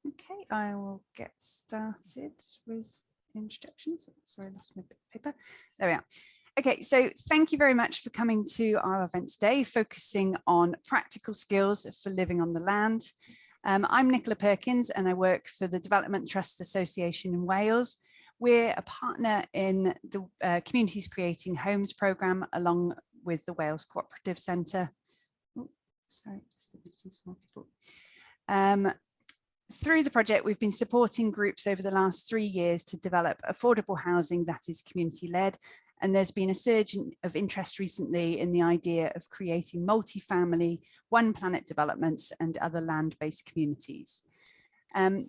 Okay, I will get started with introductions. Sorry, I lost my bit of paper. There we are. Okay, so thank you very much for coming to our event today, focusing on practical skills for living on the land. I'm Nicola Perkins and I work for the Development Trust Association in Wales. We're a partner in the Communities Creating Homes programme along with the Wales Cooperative Centre. Oh, sorry, just some small people. Through the project, we've been supporting groups over the last 3 years to develop affordable housing that is community-led, and there's been a surge of interest recently in the idea of creating multi-family, one planet developments and other land-based communities.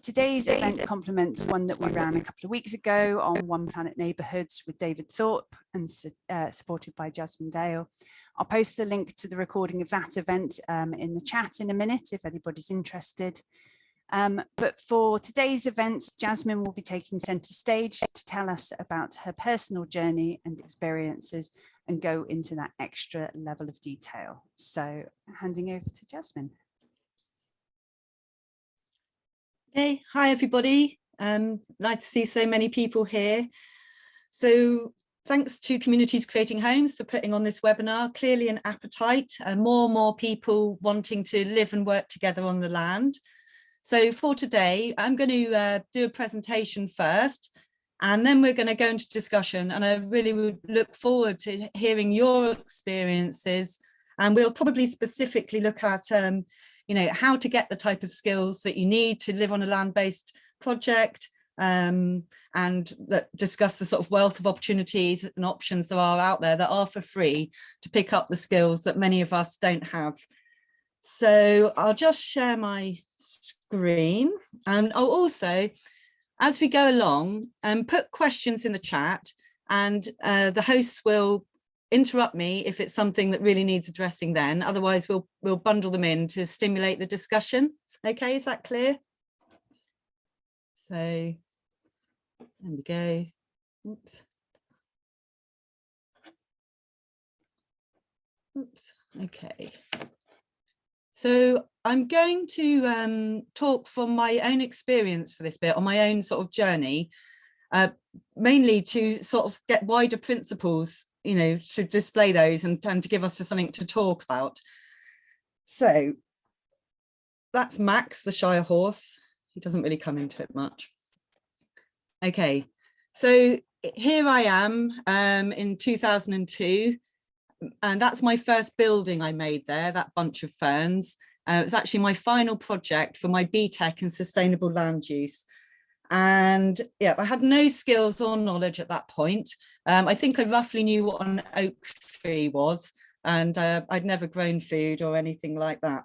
Today's event complements one that we ran a couple of weeks ago on One Planet Neighbourhoods with David Thorpe and supported by Jasmine Dale. I'll post the link to the recording of that event in the chat in a minute if anybody's interested. But for today's events, Jasmine will be taking centre stage to tell us about her personal journey and experiences and go into that extra level of detail. So handing over to Jasmine. Hey, hi everybody. Nice to see so many people here. So thanks to Communities Creating Homes for putting on this webinar. Clearly an appetite and more people wanting to live and work together on the land. So for today, I'm going to do a presentation first, and then we're going to go into discussion. And I really would look forward to hearing your experiences. And we'll probably specifically look at, you know, how to get the type of skills that you need to live on a land-based project, and discuss the sort of wealth of opportunities and options there are out there that are for free to pick up the skills that many of us don't have. So I'll just share my screen, and I'll also, as we go along, put questions in the chat, and the hosts will interrupt me if it's something that really needs addressing then. Otherwise, we'll bundle them in to stimulate the discussion. Okay, is that clear? So there we go. Oops. Oops. Okay. So I'm going to talk from my own experience for this bit, on my own sort of journey, mainly to sort of get wider principles, you know, to display those and to give us for something to talk about. So that's Max, the Shire horse. He doesn't really come into it much. Okay, so here I am in 2002. And that's my first building I made there, that bunch of ferns. It was actually my final project for my BTEC in sustainable land use. And yeah, I had no skills or knowledge at that point. I think I roughly knew what an oak tree was, and I'd never grown food or anything like that.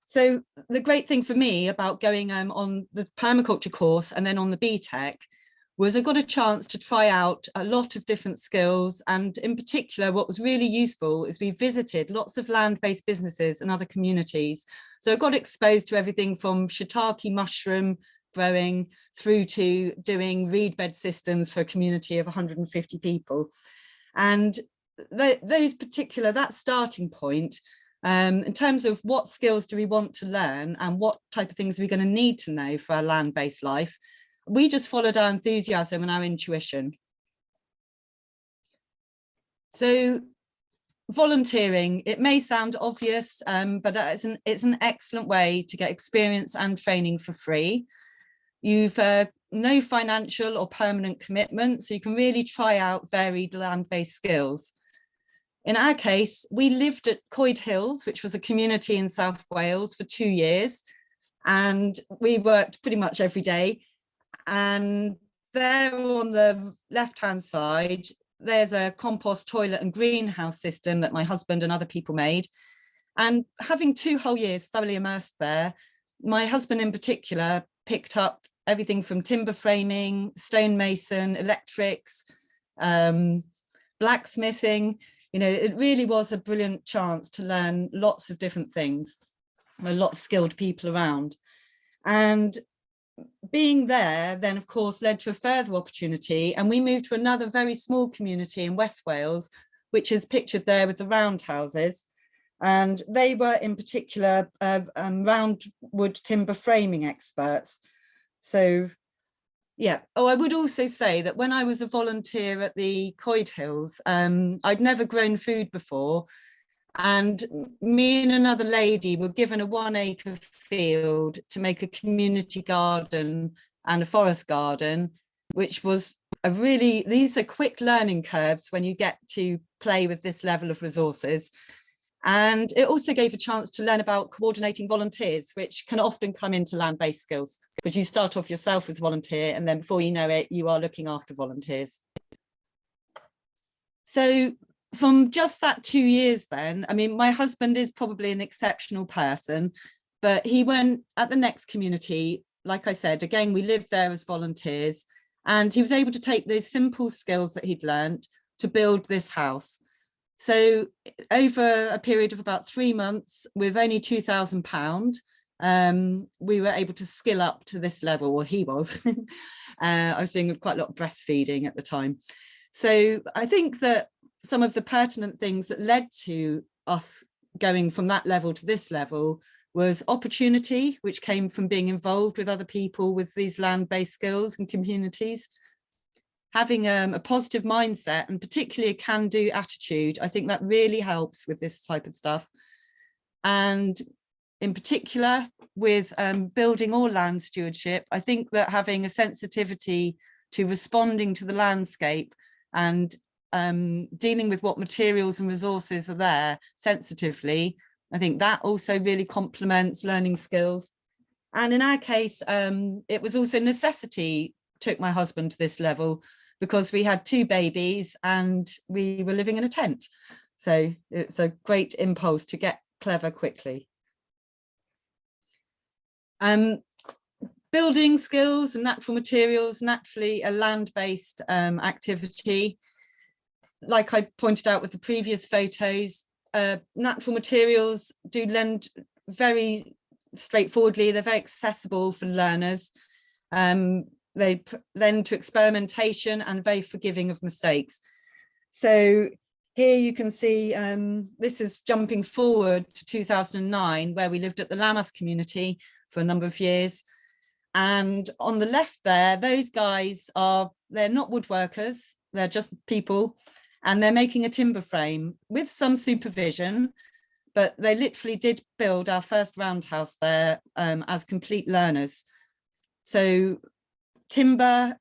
So the great thing for me about going on the permaculture course and then on the BTEC was I got a chance to try out a lot of different skills. And in particular, what was really useful is we visited lots of land-based businesses and other communities. So I got exposed to everything from shiitake mushroom growing through to doing reed bed systems for a community of 150 people. And that starting point, in terms of what skills do we want to learn and what type of things are we going to need to know for our land-based life, we just followed our enthusiasm and our intuition. So volunteering, it may sound obvious, but it's an excellent way to get experience and training for free. You've no financial or permanent commitment, so you can really try out varied land-based skills. In our case, we lived at Coed Hills, which was a community in South Wales, for 2 years, and we worked pretty much every day. And there on the left-hand side, there's a compost toilet and greenhouse system that my husband and other people made. And having 2 whole years thoroughly immersed there, my husband in particular picked up everything from timber framing, stonemason, electrics, blacksmithing. You know, it really was a brilliant chance to learn lots of different things, a lot of skilled people around. And being there then, of course, led to a further opportunity, and we moved to another very small community in West Wales, which is pictured there with the roundhouses. And they were in particular round wood timber framing experts. So yeah. Oh, I would also say that when I was a volunteer at the Coed Hills, I'd never grown food before. And me and another lady were given a 1 acre field to make a community garden and a forest garden, which was these are quick learning curves when you get to play with this level of resources. And it also gave a chance to learn about coordinating volunteers, which can often come into land-based skills, because you start off yourself as a volunteer, and then before you know it, you are looking after volunteers. So from just that 2 years then, I mean, my husband is probably an exceptional person, but he went at the next community, like I said, again, we lived there as volunteers, and he was able to take those simple skills that he'd learned to build this house. So over a period of about 3 months, with only £2,000, we were able to skill up to this level, or he was. I was doing quite a lot of breastfeeding at the time. So I think that some of the pertinent things that led to us going from that level to this level was opportunity, which came from being involved with other people with these land-based skills and communities. Having a positive mindset, and particularly a can-do attitude, I think that really helps with this type of stuff. And in particular with building or land stewardship, I think that having a sensitivity to responding to the landscape and dealing with what materials and resources are there sensitively, I think that also really complements learning skills. And in our case, it was also necessity took my husband to this level, because we had 2 babies and we were living in a tent. So it's a great impulse to get clever quickly. Building skills and natural materials, naturally a land-based activity. Like I pointed out with the previous photos, natural materials do lend very straightforwardly, they're very accessible for learners. They lend to experimentation and very forgiving of mistakes. So here you can see, this is jumping forward to 2009, where we lived at the Lammas community for a number of years. And on the left there, those guys they're not woodworkers, they're just people, and they're making a timber frame with some supervision, but they literally did build our first roundhouse there as complete learners. So timber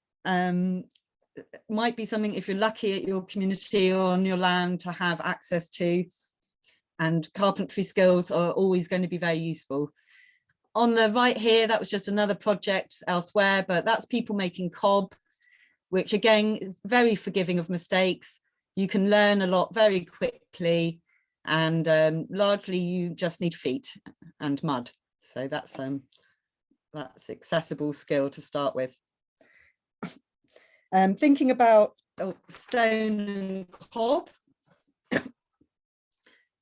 might be something, if you're lucky at your community or on your land, to have access to, and carpentry skills are always going to be very useful. On the right here, that was just another project elsewhere, but that's people making cob, which again, is very forgiving of mistakes. You can learn a lot very quickly, and largely you just need feet and mud. So that's accessible skill to start with. Thinking about stone and cob,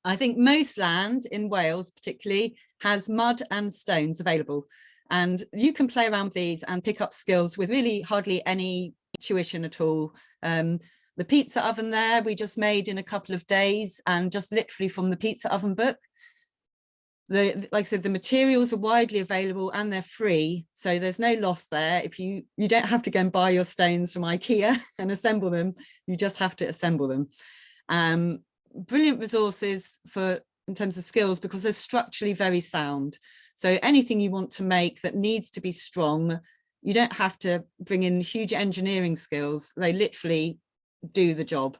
I think most land in Wales particularly has mud and stones available, and you can play around with these and pick up skills with really hardly any tuition at all. The pizza oven there we just made in a couple of days, and just literally from the pizza oven book. Like I said, the materials are widely available and they're free, so there's no loss there. If you don't have to go and buy your stones from IKEA and assemble them, you just have to assemble them. Brilliant resources in terms of skills, because they're structurally very sound. So anything you want to make that needs to be strong, you don't have to bring in huge engineering skills. They literally do the job,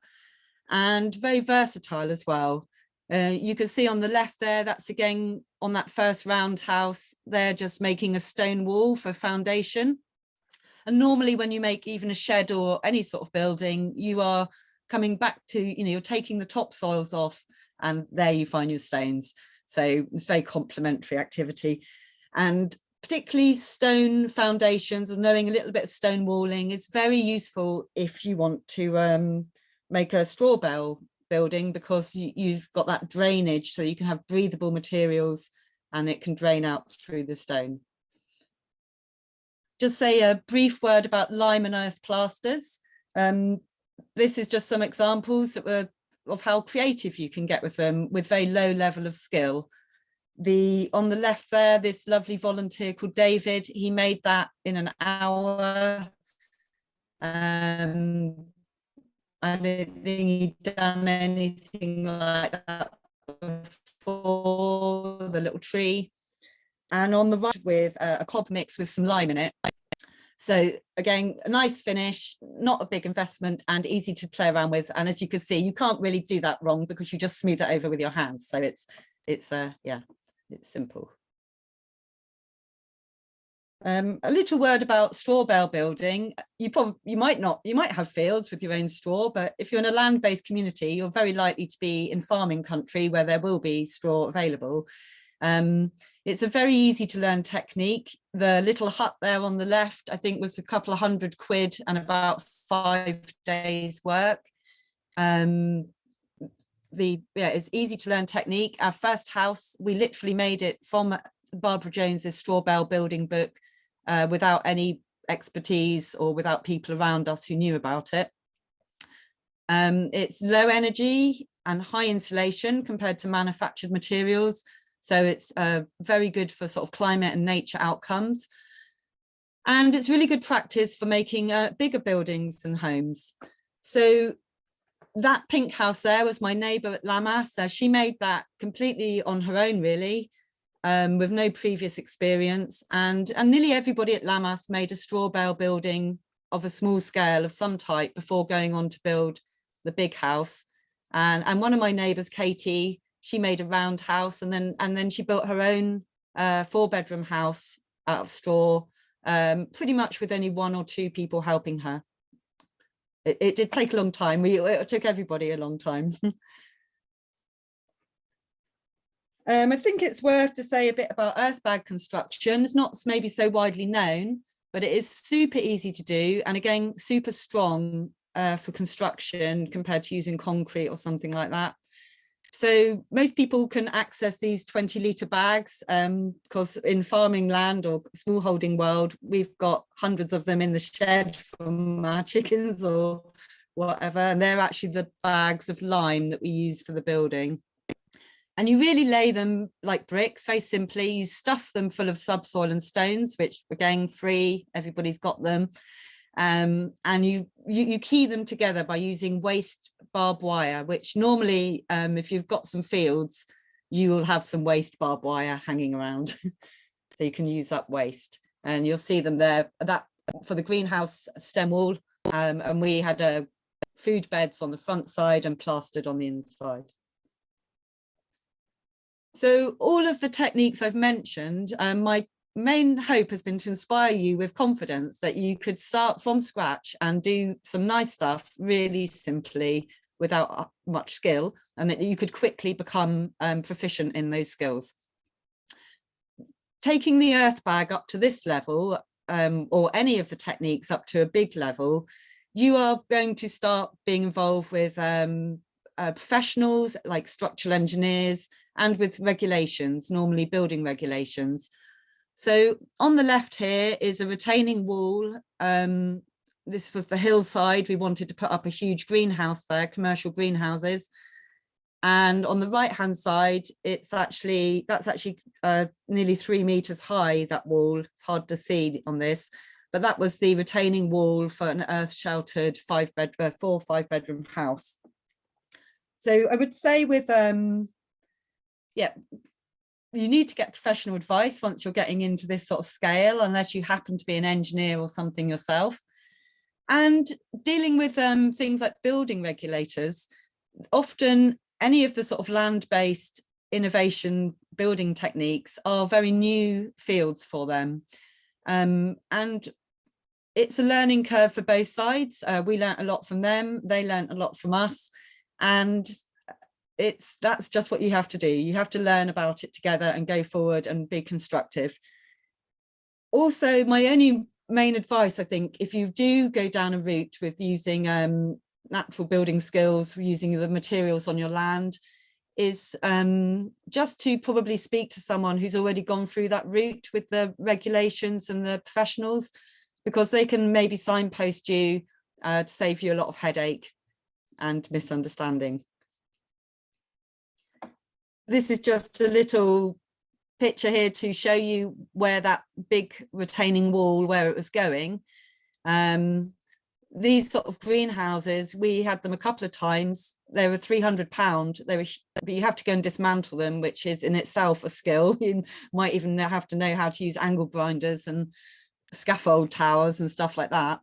and very versatile as well. You can see on the left there, that's again on that first roundhouse, they're just making a stone wall for foundation. And normally when you make even a shed or any sort of building, you are coming back to, you're taking the topsoils off, and there you find your stones. So it's very complementary activity. And particularly stone foundations, or knowing a little bit of stone walling, is very useful if you want to make a straw bale building, because you've got that drainage, so you can have breathable materials and it can drain out through the stone. Just say a brief word about lime and earth plasters. This is just some examples that were of how creative you can get with them with very low level of skill. On the left there, this lovely volunteer called David, he made that in an hour. I don't think he'd done anything like that before, the little tree. And on the right with a cob mix with some lime in it. So again, a nice finish, not a big investment and easy to play around with. And as you can see, you can't really do that wrong because you just smooth it over with your hands. So it's simple. A little word about straw bale building. You might have fields with your own straw, but if you're in a land-based community, you're very likely to be in farming country where there will be straw available. It's a very easy to learn technique. The little hut there on the left, I think, was a couple of £100 and about 5 days work. It's easy to learn technique. Our first house, we literally made it from Barbara Jones's straw bale building book without any expertise or without people around us who knew about it. It's low energy and high insulation compared to manufactured materials. So it's very good for sort of climate and nature outcomes. And it's really good practice for making bigger buildings and homes. So that pink house there was my neighbour at Lammas. She made that completely on her own, really, with no previous experience. And nearly everybody at Lammas made a straw bale building of a small scale of some type before going on to build the big house. And one of my neighbours, Katie, she made a round house, and then she built her own 4-bedroom house out of straw, pretty much with only 1 or 2 people helping her. It did take a long time. It took everybody a long time. I think it's worth to say a bit about Earthbag Construction. It's not maybe so widely known, but it is super easy to do, and again, super strong for construction compared to using concrete or something like that. So most people can access these 20-litre bags because in farming land or smallholding world, we've got hundreds of them in the shed from our chickens or whatever. And they're actually the bags of lime that we use for the building. And you really lay them like bricks, very simply. You stuff them full of subsoil and stones, which again, free, everybody's got them. And you key them together by using waste barbed wire, which normally, if you've got some fields, you will have some waste barbed wire hanging around. So you can use up waste, and you'll see them there. That for the greenhouse stem wall, and we had food beds on the front side and plastered on the inside. So all of the techniques I've mentioned, my main hope has been to inspire you with confidence that you could start from scratch and do some nice stuff really simply without much skill, and that you could quickly become proficient in those skills. Taking the Earthbag up to this level, or any of the techniques up to a big level, you are going to start being involved with professionals like structural engineers and with regulations, normally building regulations. So on the left here is a retaining wall. This was the hillside. We wanted to put up a huge greenhouse there, commercial greenhouses. And on the right-hand side, that's actually nearly 3 meters high, that wall. It's hard to see on this, but that was the retaining wall for an earth-sheltered 4 or 5 bedroom house. So I would say with, you need to get professional advice once you're getting into this sort of scale, unless you happen to be an engineer or something yourself. And dealing with things like building regulators, often any of the sort of land-based innovation building techniques are very new fields for them. And it's a learning curve for both sides. We learnt a lot from them, they learnt a lot from us. And that's just what you have to do. You have to learn about it together and go forward and be constructive. Also, my only main advice, I think, if you do go down a route with using natural building skills, using the materials on your land, is just to probably speak to someone who's already gone through that route with the regulations and the professionals, because they can maybe signpost you to save you a lot of headache and misunderstanding. this is just a little picture here to show you where that big retaining wall, where it was going. These sort of greenhouses, we had them a couple of times. They were £300. But you have to go and dismantle them, which is in itself a skill. You might even have to know how to use angle grinders and scaffold towers and stuff like that.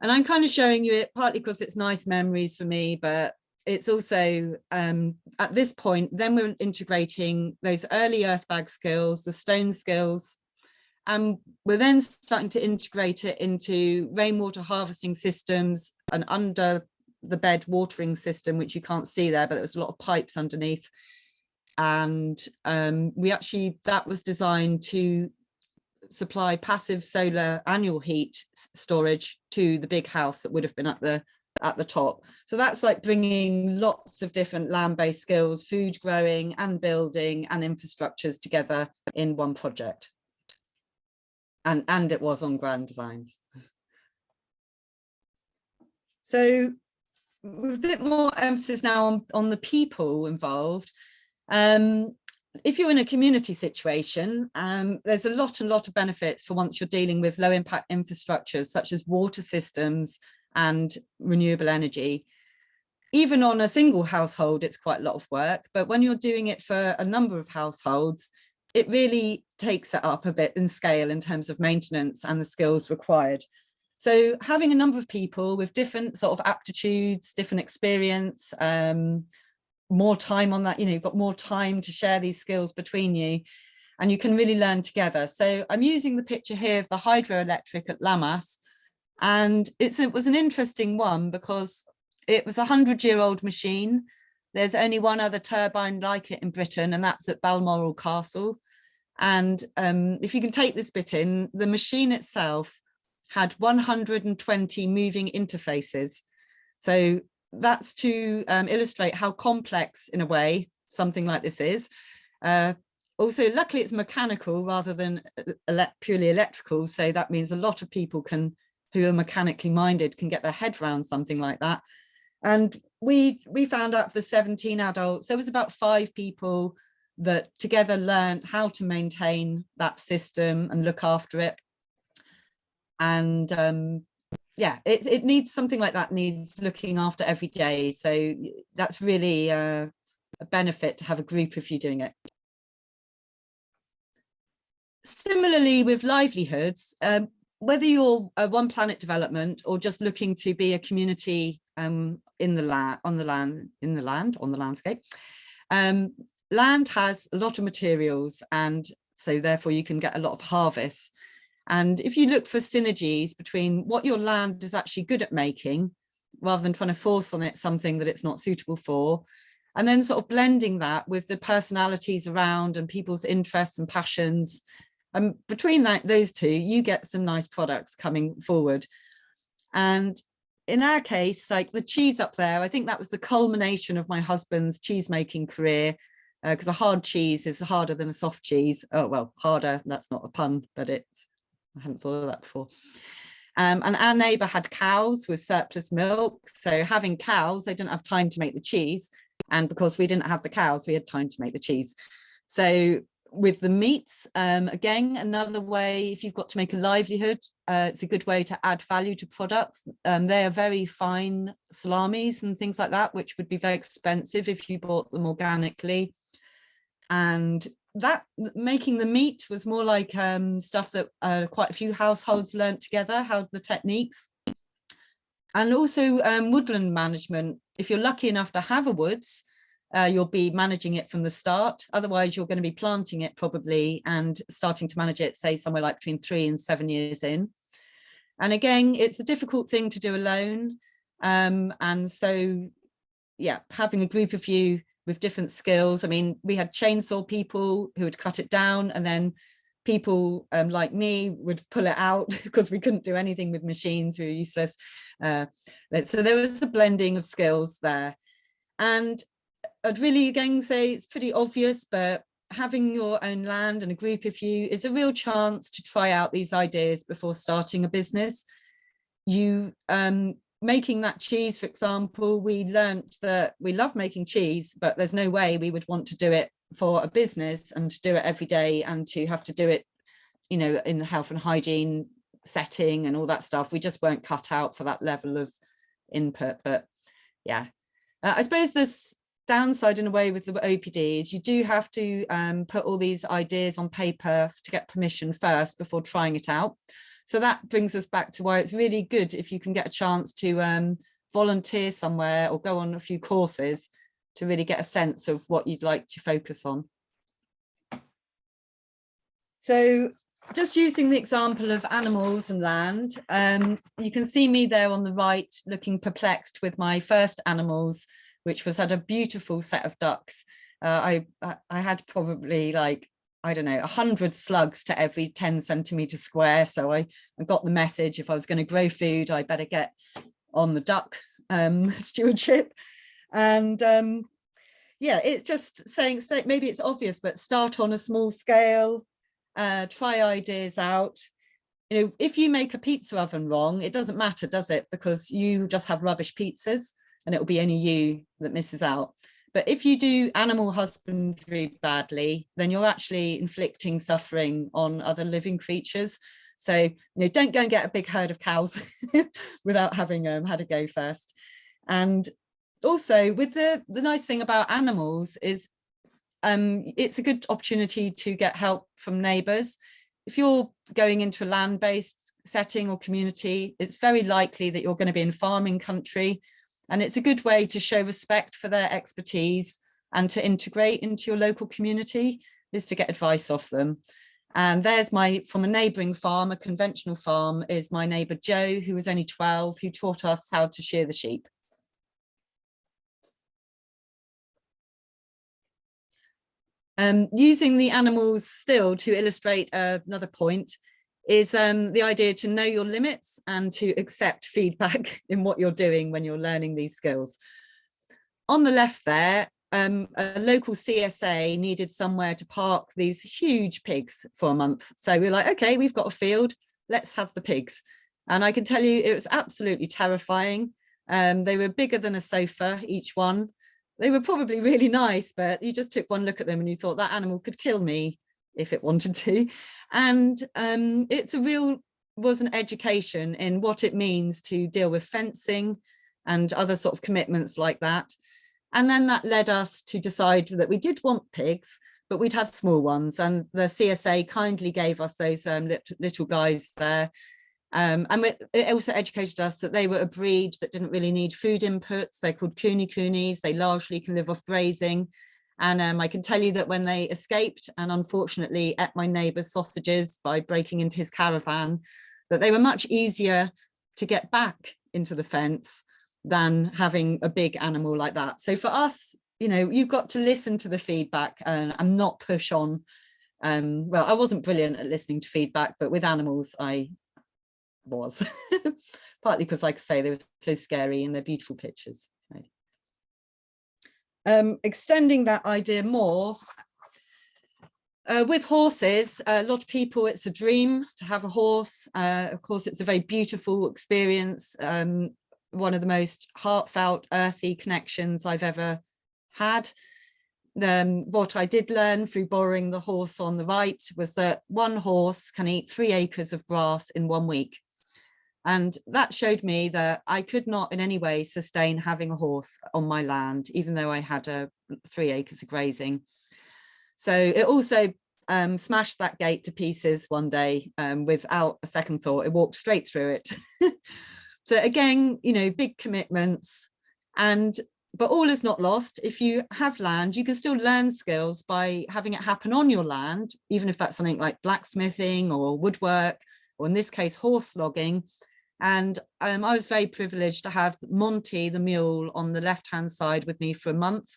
And I'm kind of showing you it partly because it's nice memories for me, but it's also at this point, then we're integrating those early earthbag skills, the stone skills, and we're then starting to integrate it into rainwater harvesting systems and under the bed watering system, which you can't see there, but there was a lot of pipes underneath. And that was designed to supply passive solar annual heat storage to the big house that would have been at the top. So that's like bringing lots of different land-based skills, food growing and building and infrastructures together in one project. And it was on Grand Designs. So with a bit more emphasis now on the people involved. If you're in a community situation, there's a lot of benefits for once you're dealing with low impact infrastructures such as water systems and renewable energy. Even on a single household, it's quite a lot of work, but when you're doing it for a number of households, it really takes it up a bit in scale in terms of maintenance and the skills required. So having a number of people with different sort of aptitudes, different experience, more time on that, you've got more time to share these skills between you, and you can really learn together. So I'm using the picture here of the hydroelectric at Lammas, and it was an interesting one because it was a 100-year-old machine. There's only one other turbine like it in Britain, and that's at Balmoral Castle. And if you can take this bit in, the machine itself had 120 moving interfaces. So that's to illustrate how complex, in a way, something like this is. Also, luckily, it's mechanical rather than purely electrical. So that means a lot of people who are mechanically minded can get their head around something like that. And we found out for the 17 adults, there was about 5 people that together learned how to maintain that system and look after it. And yeah, it needs something like that, needs looking after every day. So that's really a benefit to have a group of you doing it. Similarly with livelihoods, whether you're a One Planet development or just looking to be a community on the landscape, land has a lot of materials, and so therefore you can get a lot of harvests. And if you look for synergies between what your land is actually good at making, rather than trying to force on it something that it's not suitable for, and then sort of blending that with the personalities around and people's interests and passions, and between those two, you get some nice products coming forward. And in our case, like the cheese up there, I think that was the culmination of my husband's cheese making career, because a hard cheese is harder than a soft cheese. Oh, well, harder, that's not a pun, but I hadn't thought of that before. And our neighbour had cows with surplus milk. So having cows, they didn't have time to make the cheese. And because we didn't have the cows, we had time to make the cheese. So with the meats, again, another way, if you've got to make a livelihood, it's a good way to add value to products. They are very fine salamis and things like that, which would be very expensive if you bought them organically. And that making the meat was more like stuff that quite a few households learnt together, how the techniques. And also woodland management. If you're lucky enough to have a woods, you'll be managing it from the start. Otherwise, you're going to be planting it probably and starting to manage it, say, somewhere like between 3 and 7 years in. And again, it's a difficult thing to do alone. And so, yeah, having a group of you with different skills. I mean, we had chainsaw people who would cut it down, and then people like me would pull it out because we couldn't do anything with machines, we were useless. So there was a blending of skills there. And I'd really again say it's pretty obvious, but having your own land and a group of you is a real chance to try out these ideas before starting a business. You making that cheese, for example, we learnt that we love making cheese, but there's no way we would want to do it for a business and to do it every day and to have to do it, you know, in health and hygiene setting and all that stuff. We just weren't cut out for that level of input. But yeah, I suppose this downside in a way with the OPD is you do have to put all these ideas on paper to get permission first before trying it out. So that brings us back to why it's really good if you can get a chance to volunteer somewhere or go on a few courses to really get a sense of what you'd like to focus on. So just using the example of animals and land, you can see me there on the right looking perplexed with my first animals, which was had a beautiful set of ducks. I had probably like, I don't know, 100 slugs to every 10 centimetre square. So I got the message, if I was going to grow food, I better get on the duck stewardship. And yeah, it's just saying, maybe it's obvious, but start on a small scale, try ideas out. You know, if you make a pizza oven wrong, it doesn't matter, does it? Because you just have rubbish pizzas and it will be only you that misses out. But if you do animal husbandry badly, then you're actually inflicting suffering on other living creatures. So, you know, don't go and get a big herd of cows without having had a go first. And also, with the nice thing about animals is it's a good opportunity to get help from neighbours. If you're going into a land-based setting or community, it's very likely that you're going to be in farming country. And it's a good way to show respect for their expertise and to integrate into your local community is to get advice off them. And there's from a neighbouring farm, a conventional farm, is my neighbour Joe, who was only 12, who taught us how to shear the sheep. Using the animals still to illustrate another point is the idea to know your limits and to accept feedback in what you're doing when you're learning these skills. On the left there, a local CSA needed somewhere to park these huge pigs for a month. So we're like, okay, we've got a field, let's have the pigs. And I can tell you it was absolutely terrifying. They were bigger than a sofa, each one. They were probably really nice, but you just took one look at them and you thought that animal could kill me if it wanted to. And was an education in what it means to deal with fencing and other sort of commitments like that. And then that led us to decide that we did want pigs, but we'd have small ones. And the CSA kindly gave us those little guys there. And it also educated us that they were a breed that didn't really need food inputs. They're called coonies. They largely can live off grazing. And I can tell you that when they escaped and unfortunately ate my neighbour's sausages by breaking into his caravan, that they were much easier to get back into the fence than having a big animal like that. So for us, you know, you've got to listen to the feedback and not push on. Well, I wasn't brilliant at listening to feedback, but with animals, I was. Partly because, like I say, they were so scary and they're beautiful pictures. So. Extending that idea more, with horses, a lot of people, it's a dream to have a horse. Of course, it's a very beautiful experience. One of the most heartfelt, earthy connections I've ever had. What I did learn through borrowing the horse on the right was that one horse can eat 3 acres of grass in 1 week. And that showed me that I could not in any way sustain having a horse on my land, even though I had 3 acres of grazing. So it also smashed that gate to pieces one day without a second thought. It walked straight through it. So again, you know, big commitments. But all is not lost. If you have land, you can still learn skills by having it happen on your land, even if that's something like blacksmithing or woodwork, or in this case, horse logging. And I was very privileged to have Monty, the mule, on the left-hand side with me for a month.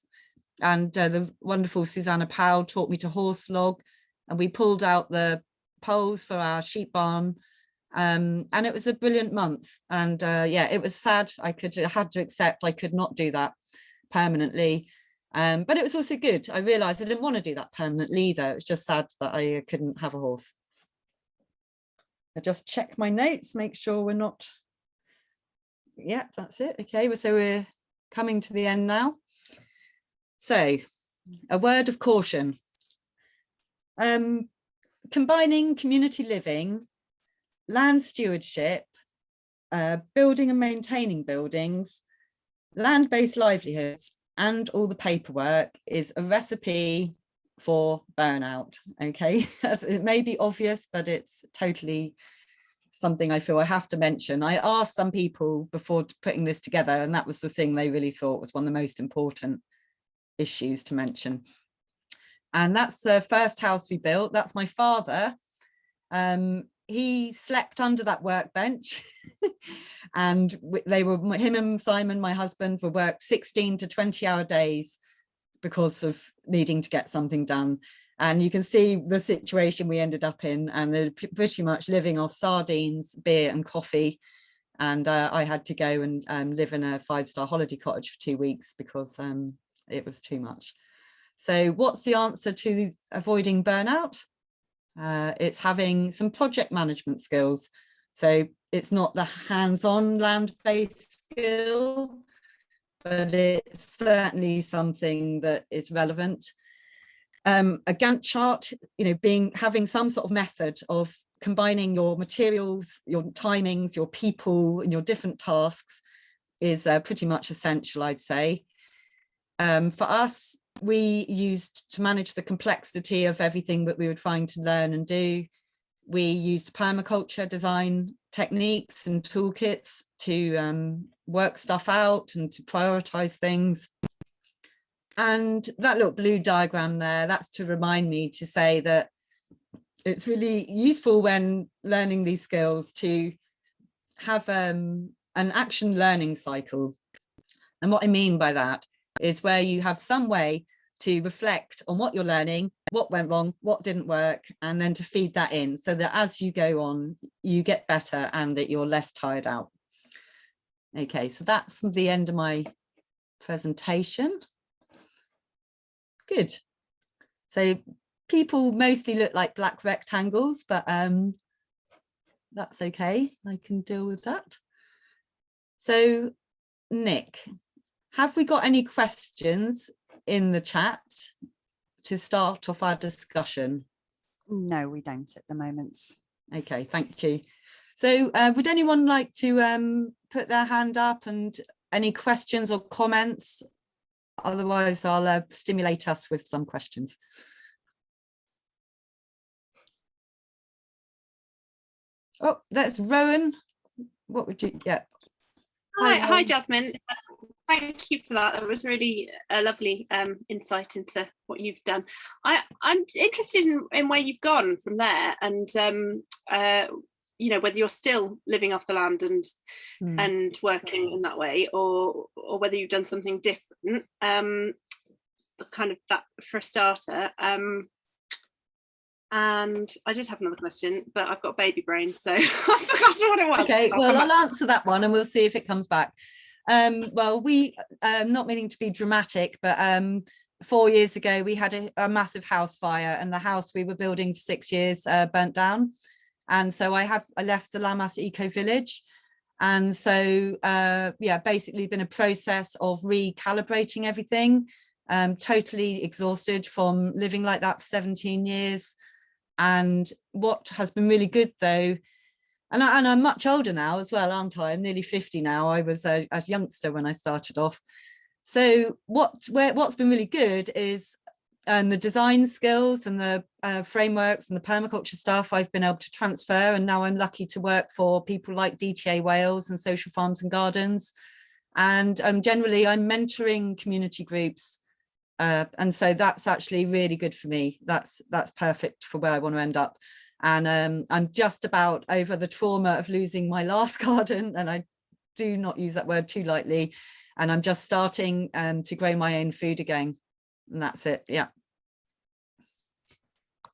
And the wonderful Susanna Powell taught me to horse log. And we pulled out the poles for our sheep barn. And it was a brilliant month. And yeah, it was sad. I had to accept I could not do that permanently. But it was also good. I realized I didn't want to do that permanently either. It was just sad that I couldn't have a horse. I just check my notes, make sure we're not Yeah, that's it. Okay, so we're coming to the end now. So a word of caution. Combining community living, land stewardship, building and maintaining buildings, land-based livelihoods, and all the paperwork is a recipe for burnout. Okay, it may be obvious, but it's totally something I feel I have to mention. I asked some people before putting this together, and that was the thing they really thought was one of the most important issues to mention. And that's the first house we built. That's my father. He slept under that workbench and they were, him and Simon, my husband, were worked 16 to 20-hour days because of needing to get something done. And you can see the situation we ended up in, and they're pretty much living off sardines, beer and coffee. And I had to go and live in a 5-star holiday cottage for 2 weeks because it was too much. So what's the answer to avoiding burnout? It's having some project management skills. So it's not the hands-on land-based skill, but it's certainly something that is relevant. A Gantt chart, having some sort of method of combining your materials, your timings, your people, and your different tasks is pretty much essential, I'd say. For us, we used to manage the complexity of everything that we were trying to learn and do. We used permaculture design techniques and toolkits to work stuff out and to prioritize things. And that little blue diagram there, that's to remind me to say that it's really useful when learning these skills to have an action learning cycle. And what I mean by that is where you have some way to reflect on what you're learning, what went wrong, what didn't work, and then to feed that in so that as you go on, you get better and that you're less tired out. Okay, so that's the end of my presentation. Good. So people mostly look like black rectangles, but that's okay. I can deal with that. So Nick, have we got any questions in the chat to start off our discussion? No, we don't at the moment. Okay, thank you. So would anyone like to put their hand up, and any questions or comments? Otherwise, I'll stimulate us with some questions. Oh, that's Rowan. What would you, yeah. Hi, Jasmine. Thank you for that. That was really a lovely insight into what you've done. I'm interested in where you've gone from there, and whether you're still living off the land and working in that way, or whether you've done something different. Kind of that for a starter. And I did have another question, but I've got baby brain, so I forgot what it was. Okay, well, I'll answer that one and we'll see if it comes back. Well, we, not meaning to be dramatic, but 4 years ago, we had a massive house fire, and the house we were building for 6 years burnt down. And so I left the Lammas ecovillage. And so, yeah, basically been a process of recalibrating everything. Totally exhausted from living like that for 17 years. And what has been really good though, and I'm much older now as well, aren't I? I'm nearly 50 now. I was a youngster when I started off. So what's been really good is the design skills and the frameworks and the permaculture stuff I've been able to transfer, and now I'm lucky to work for people like DTA Wales and Social Farms and Gardens. And generally I'm mentoring community groups. And so that's actually really good for me. That's perfect for where I want to end up. And I'm just about over the trauma of losing my last garden, and I do not use that word too lightly. And I'm just starting to grow my own food again. And that's it. Yeah.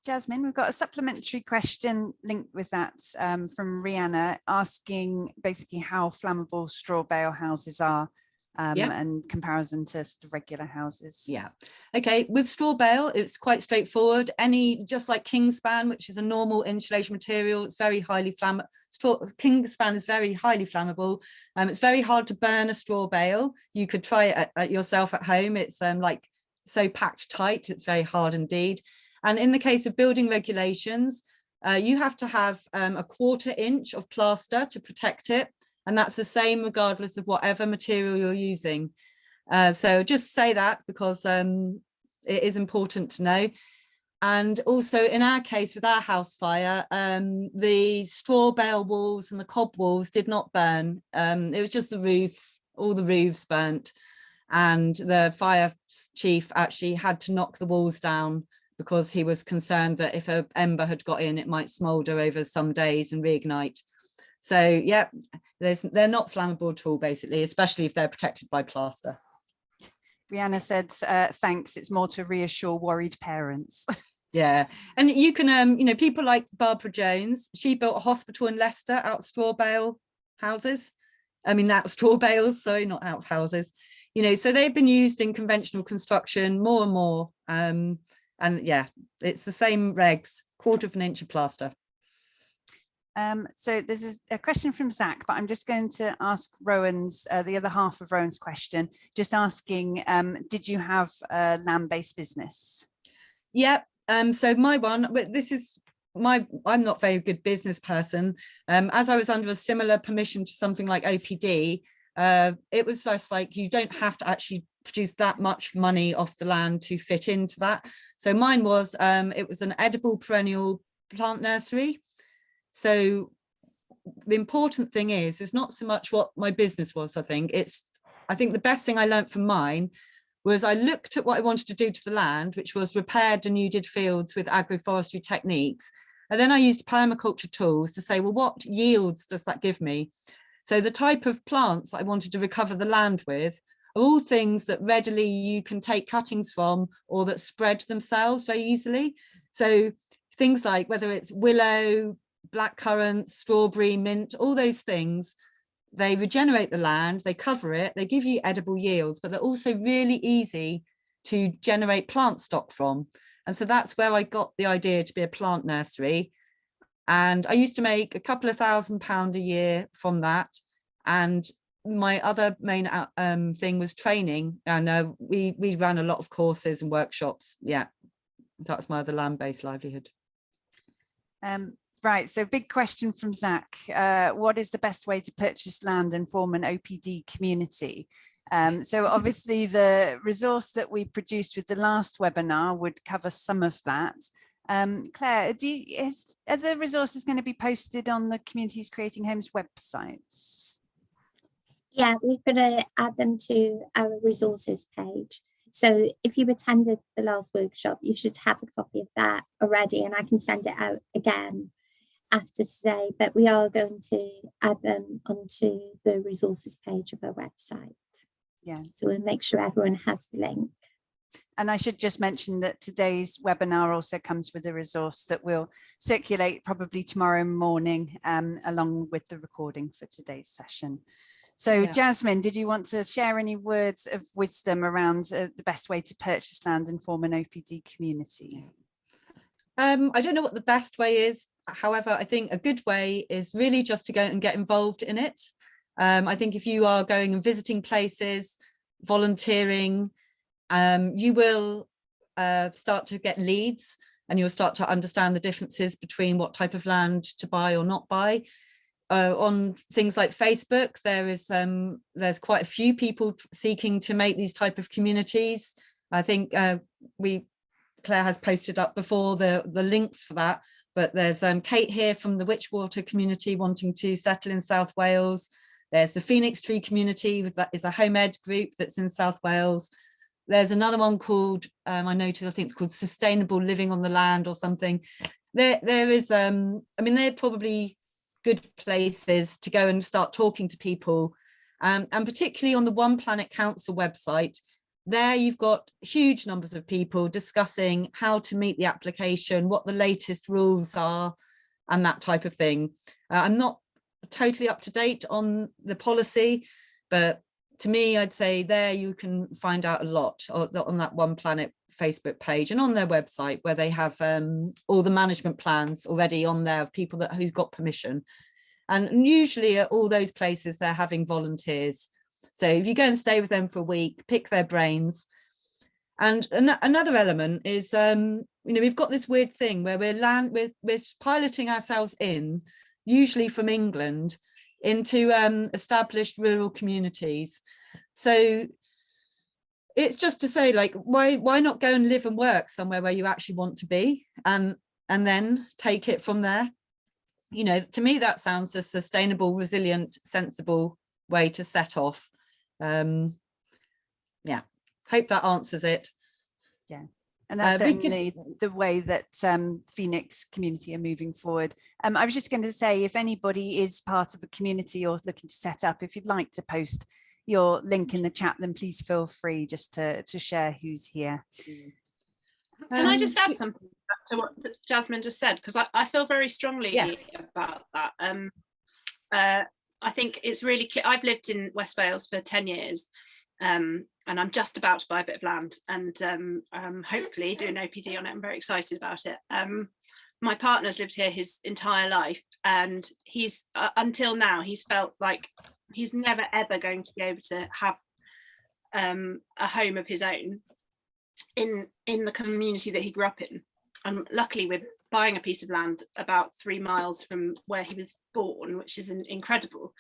Jasmine, we've got a supplementary question linked with that from Rihanna, asking basically how flammable straw bale houses are and comparison to sort of regular houses? Yeah. Okay. With straw bale, it's quite straightforward. Just like kingspan, which is a normal insulation material, it's very highly flammable. Kingspan is very highly flammable. It's very hard to burn a straw bale. You could try it yourself at home. It's like so packed tight. It's very hard indeed. And in the case of building regulations, you have to have a 1/4 inch of plaster to protect it. And that's the same regardless of whatever material you're using. So just say that because it is important to know. And also in our case with our house fire, the straw bale walls and the cob walls did not burn. It was just the roofs, all the roofs burnt. And the fire chief actually had to knock the walls down because he was concerned that if an ember had got in, it might smoulder over some days and reignite. So yeah, they're not flammable at all, basically, especially if they're protected by plaster. Brianna said, thanks, it's more to reassure worried parents. Yeah, and you can, you know, people like Barbara Jones, she built a hospital in Leicester out of straw bale houses. I mean, out of straw bales, sorry, not out of houses. You know, so they've been used in conventional construction more and more. And yeah, it's the same regs, 1/4 inch of plaster. So this is a question from Zach, but I'm just going to ask Rowan's, the other half of Rowan's question, just asking, did you have a land-based business? Yeah, so my one, this is I'm not a very good business person. As I was under a similar permission to something like OPD, it was just like, you don't have to actually produce that much money off the land to fit into that. So mine was, it was an edible perennial plant nursery. So the important thing is not so much what my business was, I think the best thing I learned from mine was I looked at what I wanted to do to the land, which was repair denuded fields with agroforestry techniques. And then I used permaculture tools to say, well, what yields does that give me? So the type of plants I wanted to recover the land with are all things that readily you can take cuttings from or that spread themselves very easily. So things like whether it's willow, blackcurrant, strawberry, mint, all those things, they regenerate the land, they cover it, they give you edible yields, but they're also really easy to generate plant stock from. And so that's where I got the idea to be a plant nursery. And I used to make a couple of £1,000 a year from that. And my other main thing was training. And we ran a lot of courses and workshops. Yeah, that's my other land-based livelihood. Right, so big question from Zach. What is the best way to purchase land and form an OPD community? So obviously the resource that we produced with the last webinar would cover some of that. Claire, are the resources going to be posted on the Communities Creating Homes websites? Yeah, we're going to add them to our resources page. So if you attended the last workshop, you should have a copy of that already, and I can send it out again after today, but we are going to add them onto the resources page of our website. Yeah. So we'll make sure everyone has the link. And I should just mention that today's webinar also comes with a resource that will circulate probably tomorrow morning, along with the recording for today's session. So yeah. Jasmine, did you want to share any words of wisdom around the best way to purchase land and form an OPD community? I don't know what the best way is. However, I think a good way is really just to go and get involved in it. I think if you are going and visiting places, volunteering, you will start to get leads, and you'll start to understand the differences between what type of land to buy or not buy. On things like Facebook, there's quite a few people seeking to make these type of communities. I think Claire has posted up before the links for that, but there's Kate here from the Witchwater community wanting to settle in South Wales. There's the Phoenix Tree community, that is a home ed group that's in South Wales. There's another one called, I noticed, I think it's called Sustainable Living on the Land or something. There is, I mean, they're probably good places to go and start talking to people. And particularly on the One Planet Council website, there you've got huge numbers of people discussing how to meet the application, what the latest rules are, and that type of thing. I'm not totally up to date on the policy, but to me, I'd say there you can find out a lot on that One Planet Facebook page and on their website, where they have all the management plans already on there of people who've got permission. And usually at all those places, they're having volunteers. So if you go and stay with them for a week, pick their brains. And another element is, we've got this weird thing where we're piloting ourselves in, usually from England, into established rural communities. So it's just to say, like, why not go and live and work somewhere where you actually want to be, and then take it from there? To me, that sounds a sustainable, resilient, sensible way to set off. Yeah, hope that answers it. Yeah, and that's certainly the way that Phoenix community are moving forward. I was just going to say, if anybody is part of a community or looking to set up, if you'd like to post your link in the chat, then please feel free just to share who's here. Can I just add something to what Jasmine just said, because I feel very strongly about that. I think it's really clear. I've lived in West Wales for 10 years, and I'm just about to buy a bit of land and hopefully do an OPD on it. I'm very excited about it. My partner's lived here his entire life, and he's until now he's felt like he's never ever going to be able to have a home of his own in the community that he grew up in. And luckily, with buying a piece of land about 3 miles from where he was born, which is incredible.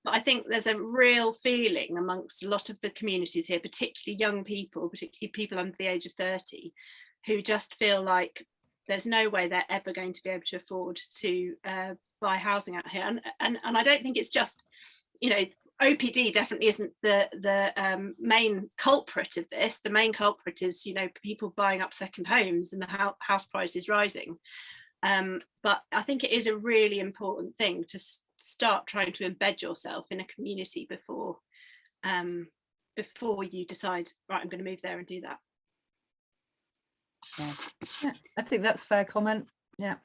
But I think there's a real feeling amongst a lot of the communities here, particularly young people, particularly people under the age of 30, who just feel like there's no way they're ever going to be able to afford to buy housing out here. And I don't think it's just, OPD definitely isn't the main culprit of this. The main culprit is, people buying up second homes and the house prices rising. But I think it is a really important thing to start trying to embed yourself in a community before you decide, right, I'm going to move there and do that. Yeah, I think that's a fair comment. Yeah,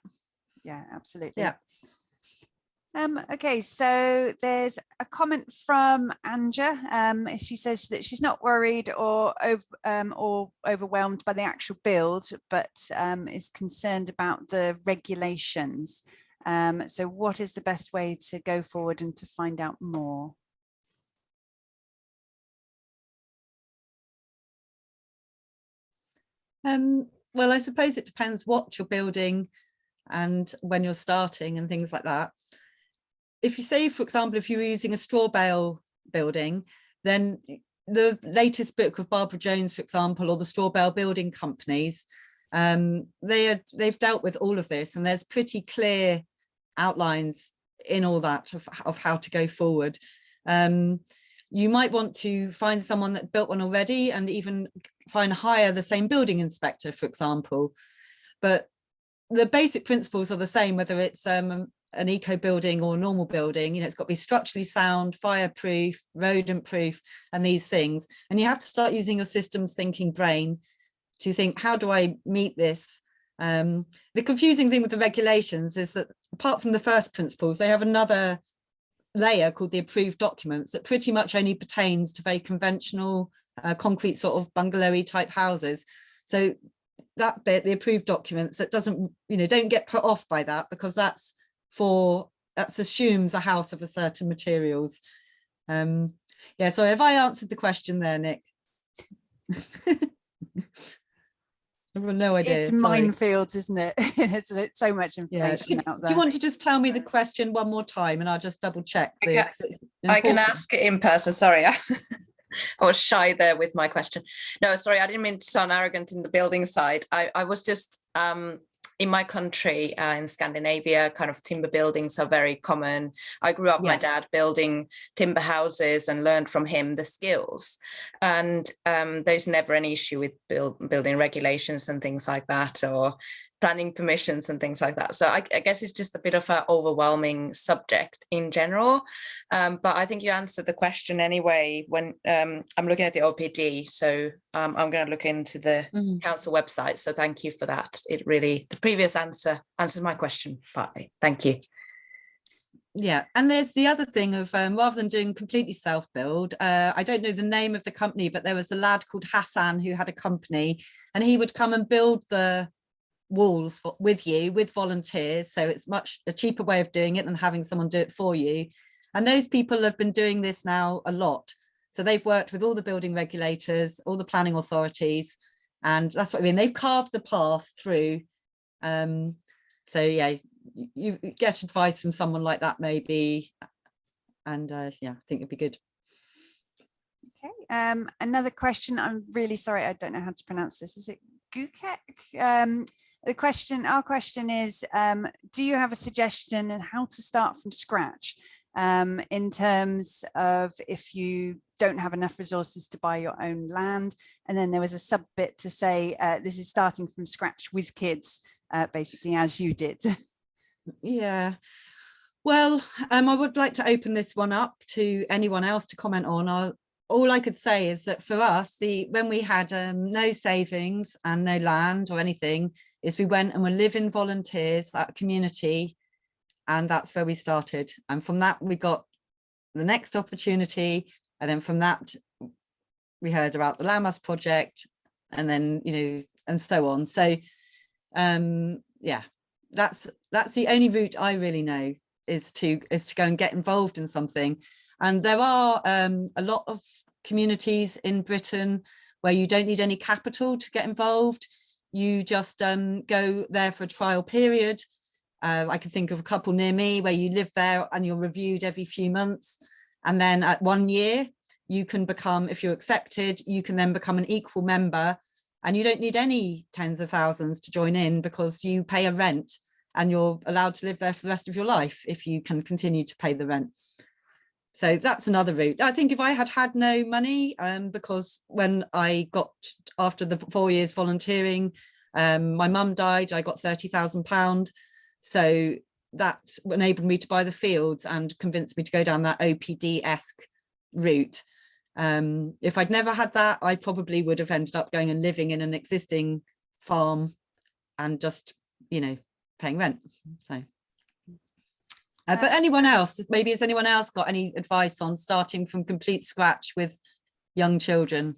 absolutely. Yeah. Okay, so there's a comment from Anja. She says that she's not worried or overwhelmed by the actual build, but is concerned about the regulations. So what is the best way to go forward and to find out more? Well, I suppose it depends what you're building and when you're starting and things like that. If you say, for example, if you're using a straw bale building, then the latest book of Barbara Jones, for example, or the straw bale building companies, they've dealt with all of this, and there's pretty clear outlines in all that of how to go forward. You might want to find someone that built one already, and even hire the same building inspector, for example. But the basic principles are the same, whether it's an eco building or a normal building. It's got to be structurally sound, fireproof, rodent proof, and these things. And you have to start using your systems thinking brain to think, how do I meet this? The confusing thing with the regulations is that apart from the first principles, they have another layer called the approved documents that pretty much only pertains to very conventional concrete sort of bungalowy type houses. So that bit, the approved documents, that doesn't, don't get put off by that, because that assumes a house of a certain materials. Yeah, so have I answered the question there, Nick? I've got no idea. It's minefields, isn't it? It's so much information out there. Do you want to just tell me the question one more time, and I'll just double check? I can ask it in person. Sorry, I was shy there with my question. No, sorry, I didn't mean to sound arrogant in the building side. I was just in my country, in Scandinavia, kind of timber buildings are very common. I grew up, my dad building timber houses, and learned from him the skills. And there's never an issue with building regulations and things like that, or planning permissions and things like that. So I guess it's just a bit of an overwhelming subject in general. But I think you answered the question anyway when I'm looking at the OPD. So I'm going to look into the council website. So thank you for that. The previous answer answers my question partly. Thank you. Yeah, and there's the other thing of rather than doing completely self-build, I don't know the name of the company, but there was a lad called Hassan who had a company, and he would come and build the walls with you, with volunteers. So it's much a cheaper way of doing it than having someone do it for you. And those people have been doing this now a lot. So they've worked with all the building regulators, all the planning authorities, and that's what I mean. They've carved the path through. So yeah, you get advice from someone like that maybe, and yeah, I think it'd be good. Okay, another question. I'm really sorry, I don't know how to pronounce this. Is it Gukek? Our question is, do you have a suggestion on how to start from scratch in terms of if you don't have enough resources to buy your own land? And then there was a sub bit to say this is starting from scratch with kids, basically as you did. Yeah, well, I would like to open this one up to anyone else to comment on. All I could say is that for us, when we had no savings and no land or anything, is we went and were living volunteers at a community, and that's where we started. And from that, we got the next opportunity, and then from that, we heard about the Lammas project, and then and so on. So, yeah. That's the only route I really know is to go and get involved in something. And there are a lot of communities in Britain where you don't need any capital to get involved. You just go there for a trial period. I can think of a couple near me where you live there and you're reviewed every few months. And then at 1 year, you can become, if you're accepted, you can then become an equal member. And you don't need any tens of thousands to join in because you pay a rent and you're allowed to live there for the rest of your life if you can continue to pay the rent. So that's another route. I think if I had no money, because when I got, after the 4 years volunteering, my mum died, I got £30,000. So that enabled me to buy the fields and convinced me to go down that OPD-esque route. If I'd never had that, I probably would have ended up going and living in an existing farm and just, paying rent. So, but anyone else, maybe has anyone else got any advice on starting from complete scratch with young children?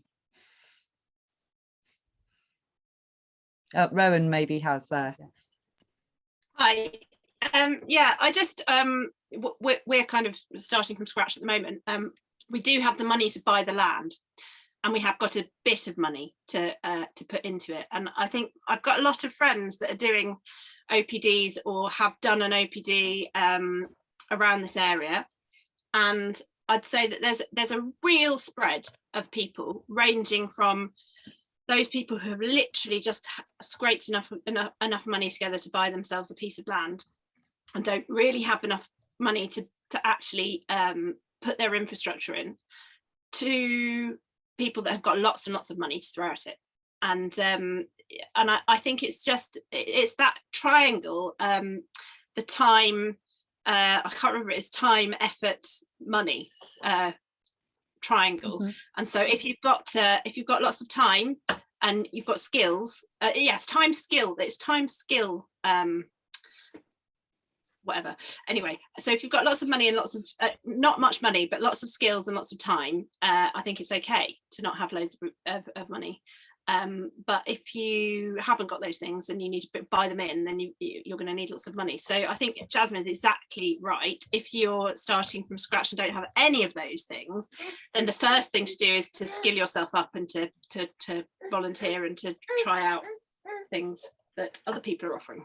Rowan maybe has there. Hi. Yeah, I just we're kind of starting from scratch at the moment. We do have the money to buy the land, and we have got a bit of money to put into it. And I think I've got a lot of friends that are doing OPDs or have done an OPD around this area, and I'd say that there's a real spread of people, ranging from those people who have literally just scraped enough money together to buy themselves a piece of land and don't really have enough money to actually put their infrastructure in, to people that have got lots and lots of money to throw at it. And I think it's that triangle, the time, I can't remember, it's time, effort, money triangle. And so if you've got lots of time and you've got skills, yes, time, skill, it's time, skill, whatever. Anyway, so if you've got lots of money and lots of not much money but lots of skills and lots of time, I think it's okay to not have loads of money. But if you haven't got those things and you need to buy them in, then you're going to need lots of money. So I think Jasmine is exactly right. If you're starting from scratch and don't have any of those things, then the first thing to do is to skill yourself up and to volunteer and to try out things that other people are offering.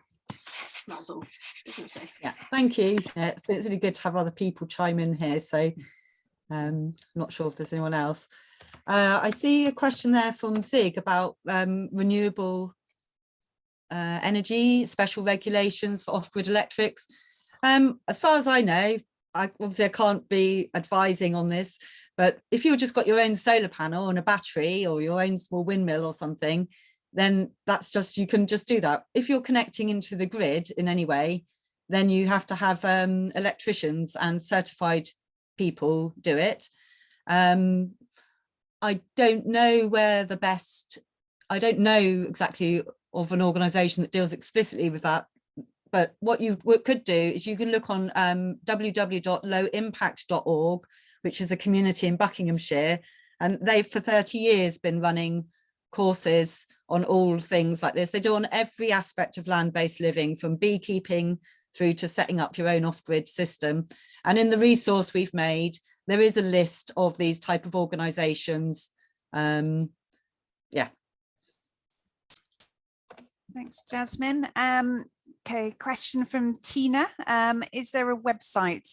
That's all I was going to say. Yeah, thank you. Yeah, it's really good to have other people chime in here. So I'm not sure if there's anyone else. I see a question there from Zig about renewable energy, special regulations for off-grid electrics. As far as I know, obviously I can't be advising on this, but if you've just got your own solar panel and a battery or your own small windmill or something, then that's just, you can just do that. If you're connecting into the grid in any way, then you have to have electricians and certified people do it. I don't know where the best, I don't know exactly of an organisation that deals explicitly with that but what you could do is you can look on www.lowimpact.org, which is a community in Buckinghamshire, and they've for 30 years been running courses on all things like this. They do on every aspect of land-based living, from beekeeping through to setting up your own off-grid system. And in the resource we've made, there is a list of these type of organisations. Yeah. Thanks, Jasmine. Okay, question from Tina. Is there a website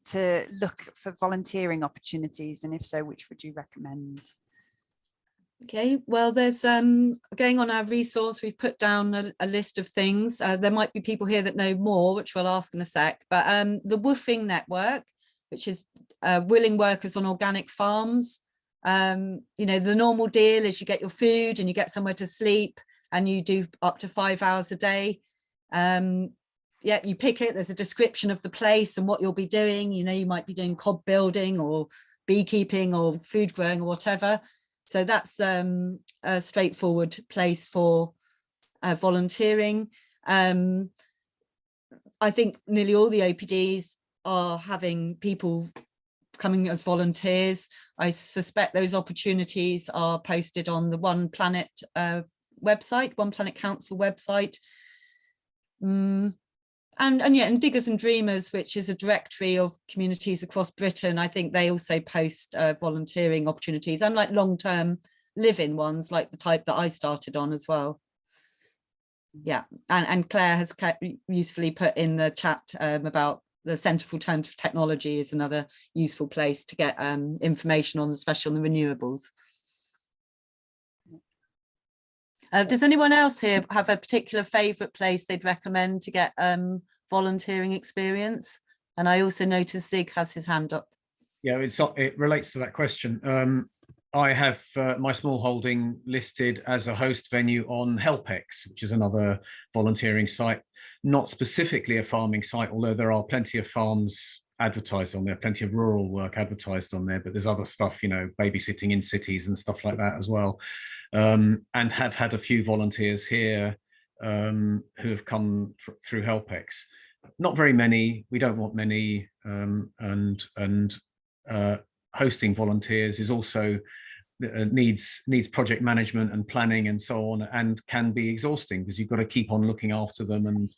to look for volunteering opportunities? And if so, which would you recommend? Okay, well, there's going on our resource, we've put down a list of things. There might be people here that know more, which we'll ask in a sec, but the Woofing Network, which is willing workers on organic farms. You know, the normal deal is you get your food and you get somewhere to sleep, and you do up to 5 hours a day. Yeah, you pick it, there's a description of the place and what you'll be doing. You know, you might be doing cob building or beekeeping or food growing or whatever. So that's a straightforward place for volunteering. I think nearly all the OPDs are having people coming as volunteers. I suspect those opportunities are posted on the One Planet website, One Planet Council website. And Diggers and Dreamers, which is a directory of communities across Britain, I think they also post volunteering opportunities, and like long-term live-in ones, like the type that I started on as well. Yeah, and Claire has usefully put in the chat about the Centre for Alternative Technology is another useful place to get information on, especially on the renewables. Does anyone else here have a particular favourite place they'd recommend to get volunteering experience? And I also noticed Zig has his hand up. Yeah, it relates to that question. I have my small holding listed as a host venue on Helpex, which is another volunteering site, not specifically a farming site, although there are plenty of farms advertised on there, plenty of rural work advertised on there, but there's other stuff, you know, babysitting in cities and stuff like that as well. And have had a few volunteers here who have come through Helpex. Not very many, we don't want many, and hosting volunteers is also needs project management and planning and so on, and can be exhausting because you've got to keep on looking after them and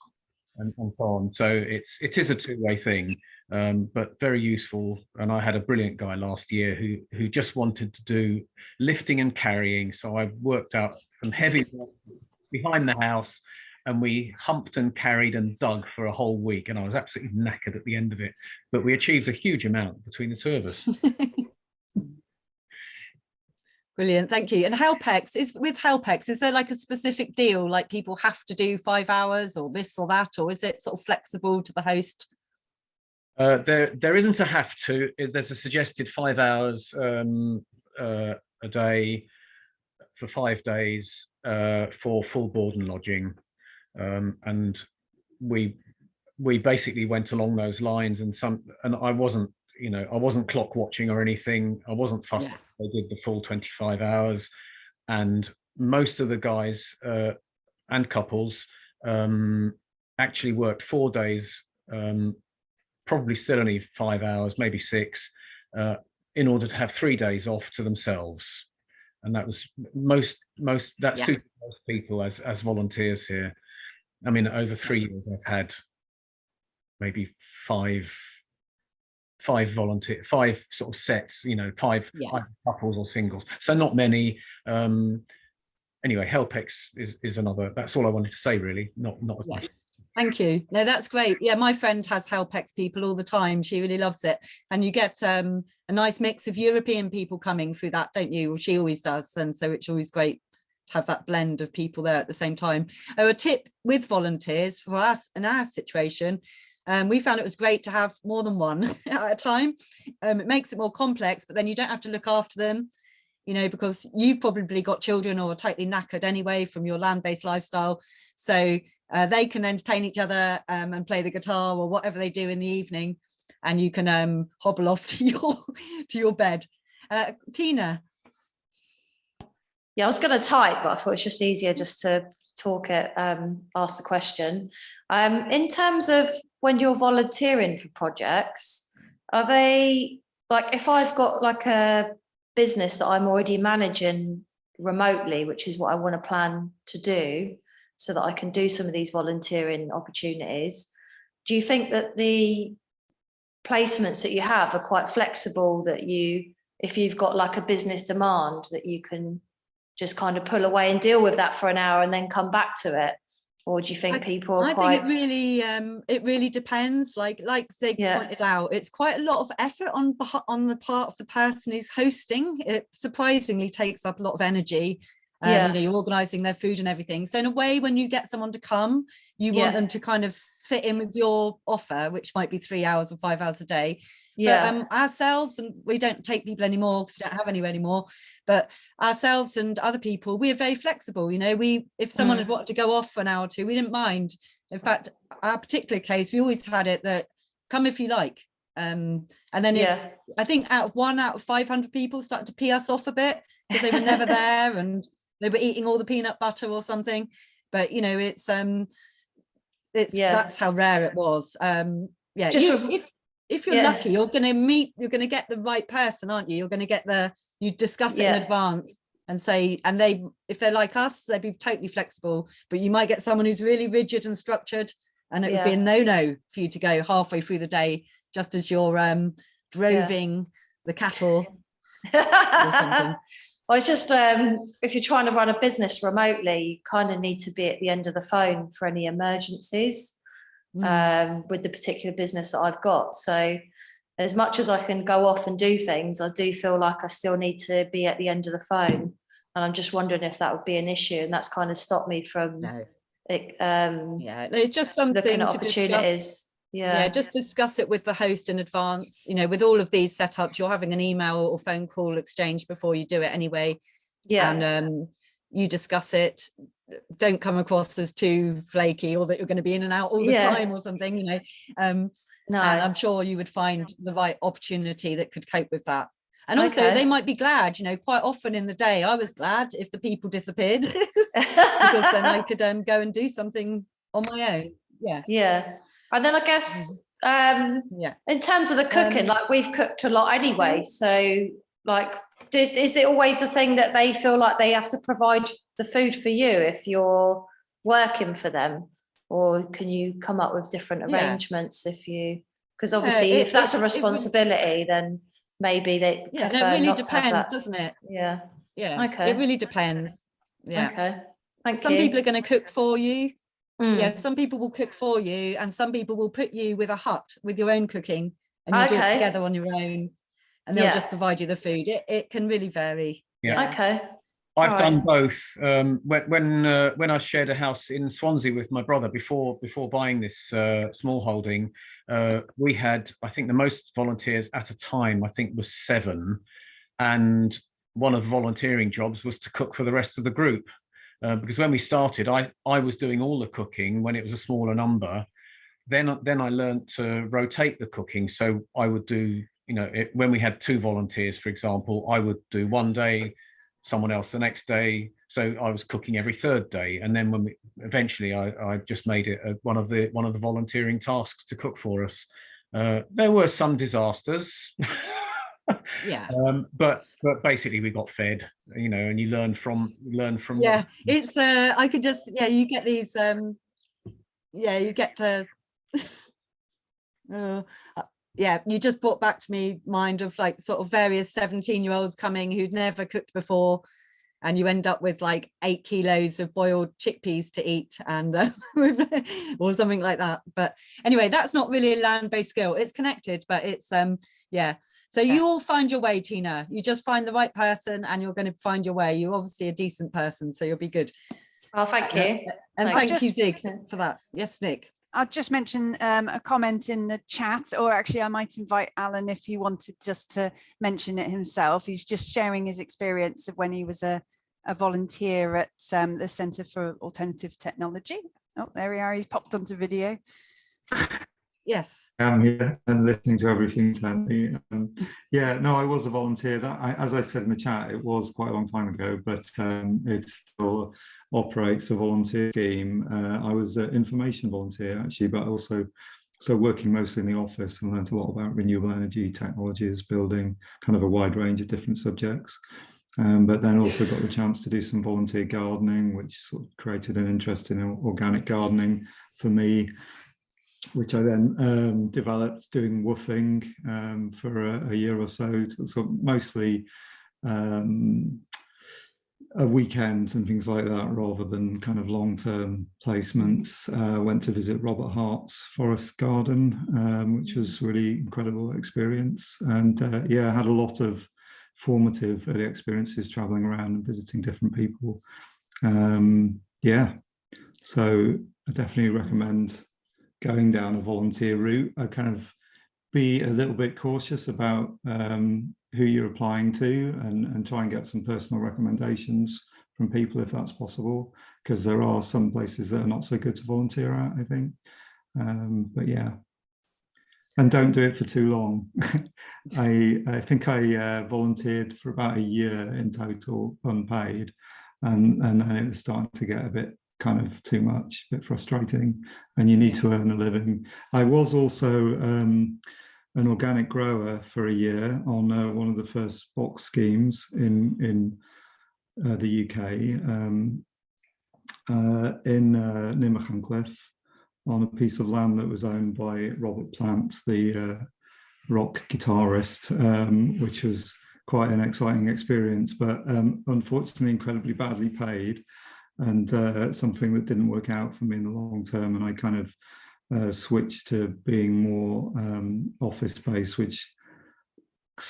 so on. So it is a two-way thing, but very useful. And I had a brilliant guy last year who just wanted to do lifting and carrying. So I worked out some heavy behind the house, and we humped and carried and dug for a whole week, and I was absolutely knackered at the end of it, but we achieved a huge amount between the two of us. Brilliant, thank you. And Helpex, with Helpex, is there like a specific deal, like people have to do 5 hours or this or that, or is it sort of flexible to the host? There isn't a have to. There's a suggested 5 hours a day for 5 days for full board and lodging, and we basically went along those lines, and I wasn't, you know, I wasn't clock watching or anything. I wasn't fussed. Yeah. They did the full 25 hours, and most of the guys and couples actually worked 4 days, probably still only 5 hours, maybe 6, in order to have 3 days off to themselves. And that was that suited most people as volunteers here. I mean, over 3 years, I've had maybe five sort of sets, you know, five couples or singles, so not many. Anyway, Helpex is another. That's all I wanted to say, really. Not as much. Thank you. No, that's great. Yeah, my friend has Helpex people all the time. She really loves it, and you get a nice mix of European people coming through that, don't you? Well, she always does, and so it's always great to have that blend of people there at the same time. A tip with volunteers for us in our situation. We found it was great to have more than one at a time. It makes it more complex, but then you don't have to look after them, you know, because you've probably got children or are totally knackered anyway from your land-based lifestyle. So they can entertain each other and play the guitar or whatever they do in the evening, and you can hobble off to your bed. Tina. Yeah, I was going to type, but I thought it's just easier just to talk it, ask the question. In terms of when you're volunteering for projects, are they like, if I've got like a business that I'm already managing remotely, which is what I want to plan to do so that I can do some of these volunteering opportunities, do you think that the placements that you have are quite flexible, that you, if you've got like a business demand, that you can just kind of pull away and deal with that for an hour and then come back to it? Or do you think people are think it really depends. Like Zig pointed out, it's quite a lot of effort on the part of the person who's hosting. It surprisingly takes up a lot of energy. You know, you're organising their food and everything. So in a way, when you get someone to come, you want them to kind of fit in with your offer, which might be 3 hours or 5 hours a day. But ourselves, and we don't take people anymore because we don't have anyone anymore, but ourselves and other people, we are very flexible. You know, if someone had wanted to go off for an hour or two, we didn't mind. In fact, our particular case, we always had it that come if you like. And then if, I think out of 500 people started to pee us off a bit because they were never there and they were eating all the peanut butter or something. But you know, it's that's how rare it was. If you're lucky, you're going to get the right person, aren't you? You're going to get you discuss it in advance and say, and if they're like us, they'd be totally flexible, but you might get someone who's really rigid and structured, and it would be a no for you to go halfway through the day just as you're droving the cattle or something. Well, it's just if you're trying to run a business remotely, you kind of need to be at the end of the phone for any emergencies. With the particular business that I've got. So as much as I can go off and do things, I do feel like I still need to be at the end of the phone. And I'm just wondering if that would be an issue, and that's kind of stopped me from it's just something looking at to opportunities. Discuss. Just discuss it with the host in advance. You know, with all of these setups, you're having an email or phone call exchange before you do it anyway. And you discuss it. Don't come across as too flaky or that you're going to be in and out all the time or something, you know. And I'm sure you would find the right opportunity that could cope with that. And also they might be glad, you know, quite often in the day I was glad if the people disappeared because then I could go and do something on my own. And then I guess in terms of the cooking, like we've cooked a lot anyway, so like is it always a thing that they feel like they have to provide the food for you if you're working for them, or can you come up with different arrangements because obviously if that's a responsibility, then maybe they it really depends, doesn't it? It really depends. Some people are going to cook for you. Some people will cook for you, and some people will put you with a hut with your own cooking, and you do it together on your own, and they'll just provide you the food. It can really vary. I've done both. When I shared a house in Swansea with my brother before buying this small holding, we had, I think the most volunteers at a time, I think, was 7, and one of the volunteering jobs was to cook for the rest of the group. Because when we started, I was doing all the cooking when it was a smaller number. Then I learned to rotate the cooking. So I would do, you know, when we had 2 volunteers, for example, I would do one day, someone else the next day. So I was cooking every 3rd day. And then when eventually I just made it one of the volunteering tasks to cook for us. There were some disasters. But basically we got fed, you know, and you learn from it's I could just you get these you get to you just brought back to me mind of like sort of various 17-year-olds coming who'd never cooked before, and you end up with like 8 kilos of boiled chickpeas to eat, and or something like that. But anyway, that's not really a land-based skill. It's connected, but it's so you'll find your way, Tina. You just find the right person and you're going to find your way. You're obviously a decent person, so you'll be good. Oh, thank you. And thank you, Zig, for that. Yes, Nick. I'll just mention a comment in the chat, or actually I might invite Alan if he wanted just to mention it himself. He's just sharing his experience of when he was a volunteer at the Centre for Alternative Technology. Oh, there we are. He's popped onto video. Yes. I'm here and listening to everything, Sandy. Yeah, no, I was a volunteer. As I said in the chat, it was quite a long time ago, but it still operates a volunteer scheme. I was an information volunteer actually, but also working mostly in the office, and learned a lot about renewable energy technologies, building kind of a wide range of different subjects. But then also got the chance to do some volunteer gardening, which sort of created an interest in organic gardening for me, which I then developed doing woofing for a year or so. So mostly weekends and things like that, rather than kind of long-term placements. Went to visit Robert Hart's forest garden, which was really incredible experience. And yeah, I had a lot of formative early experiences traveling around and visiting different people. Yeah, so I definitely recommend going down a volunteer route. I kind of be a little bit cautious about who you're applying to, and try and get some personal recommendations from people if that's possible, because there are some places that are not so good to volunteer at, I think. But yeah, and don't do it for too long. I think I volunteered for about a year in total, unpaid, and then it was starting to get a bit kind of too much, a bit frustrating, and you need to earn a living. I was also an organic grower for a year on one of the first box schemes in the UK, near Machynlleth, on a piece of land that was owned by Robert Plant, the rock guitarist, which was quite an exciting experience, but unfortunately incredibly badly paid, and something that didn't work out for me in the long term. And I kind of switched to being more office-based, which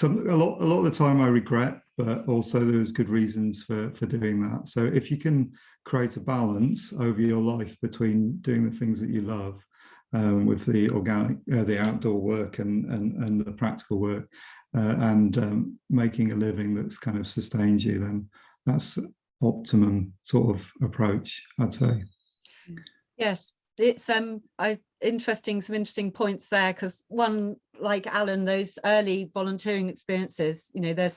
a lot of the time I regret, but also there's good reasons for doing that. So if you can create a balance over your life between doing the things that you love, with the organic, the outdoor work and the practical work, and making a living that's kind of sustains you, then that's optimum sort of approach, I'd say. Yes, it's some interesting points there, because one, like Alan, those early volunteering experiences, you know, there's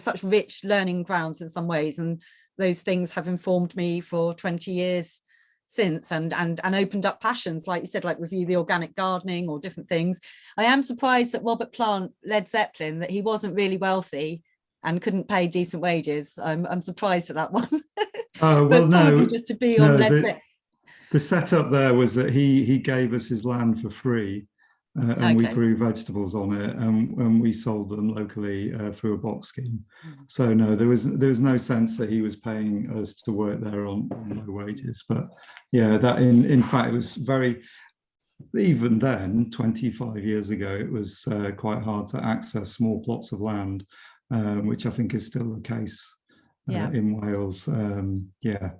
such rich learning grounds in some ways, and those things have informed me for 20 years since, and opened up passions, like you said, like with you, the organic gardening or different things. I am surprised that Robert Plant, Led Zeppelin, that he wasn't really wealthy and couldn't pay decent wages. I'm surprised at that one. Well, no, just to be on Led Zeppelin. The setup there was that he gave us his land for free, and we grew vegetables on it, and we sold them locally through a box scheme. So no, there was no sense that he was paying us to work there on low wages. But yeah, that in fact it was very, even then 25 years ago, it was quite hard to access small plots of land, which I think is still the case in Wales. Yeah.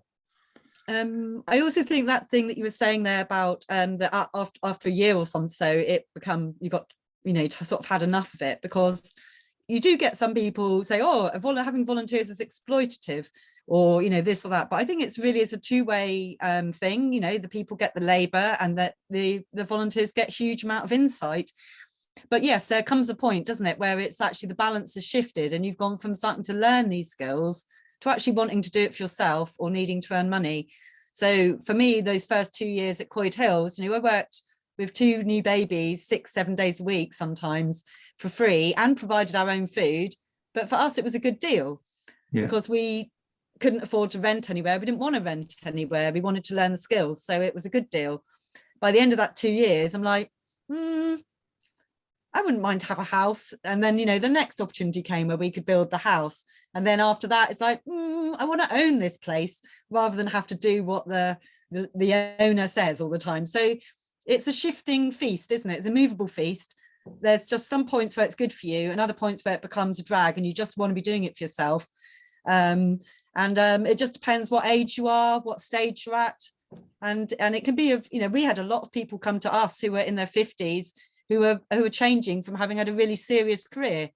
I also think that thing that you were saying there about that after a year or something, so you got, you know, sort of had enough of it, because you do get some people say, oh, having volunteers is exploitative, or, you know, this or that. But I think it's a two-way thing. You know, the people get the labour, and that the volunteers get a huge amount of insight. But yes, there comes a point, doesn't it, where it's actually the balance has shifted, and you've gone from starting to learn these skills to actually wanting to do it for yourself or needing to earn money. So for me, those first 2 years at Coed Hills, you know, I worked with 2 new babies 6-7 days a week sometimes for free, and provided our own food. But for us, it was a good deal, because we couldn't afford to rent anywhere. We didn't want to rent anywhere. We wanted to learn the skills. So it was a good deal. By the end of that 2 years, I'm like, I wouldn't mind to have a house. And then, you know, the next opportunity came where we could build the house. And then after that, it's like, I want to own this place rather than have to do what the owner says all the time. So it's a shifting feast, isn't it? It's a movable feast. There's just some points where it's good for you, and other points where it becomes a drag and you just want to be doing it for yourself. It just depends what age you are, what stage you're at. And it can be, you know, we had a lot of people come to us who were in their 50s, who are changing from having had a really serious career.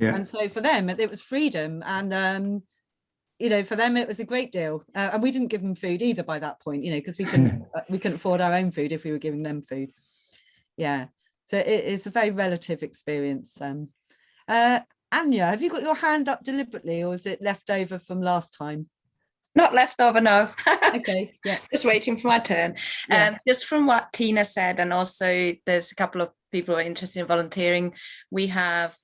And so for them, it was freedom. And, you know, for them, it was a great deal. And we didn't give them food either by that point, you know, because we couldn't afford our own food if we were giving them food. Yeah, so it's a very relative experience. Anya, have you got your hand up deliberately, or is it left over from last time? Not left over, no. Okay, yeah. Just waiting for my turn. Yeah. Just from what Tina said, and also there's a couple of people who are interested in volunteering. We have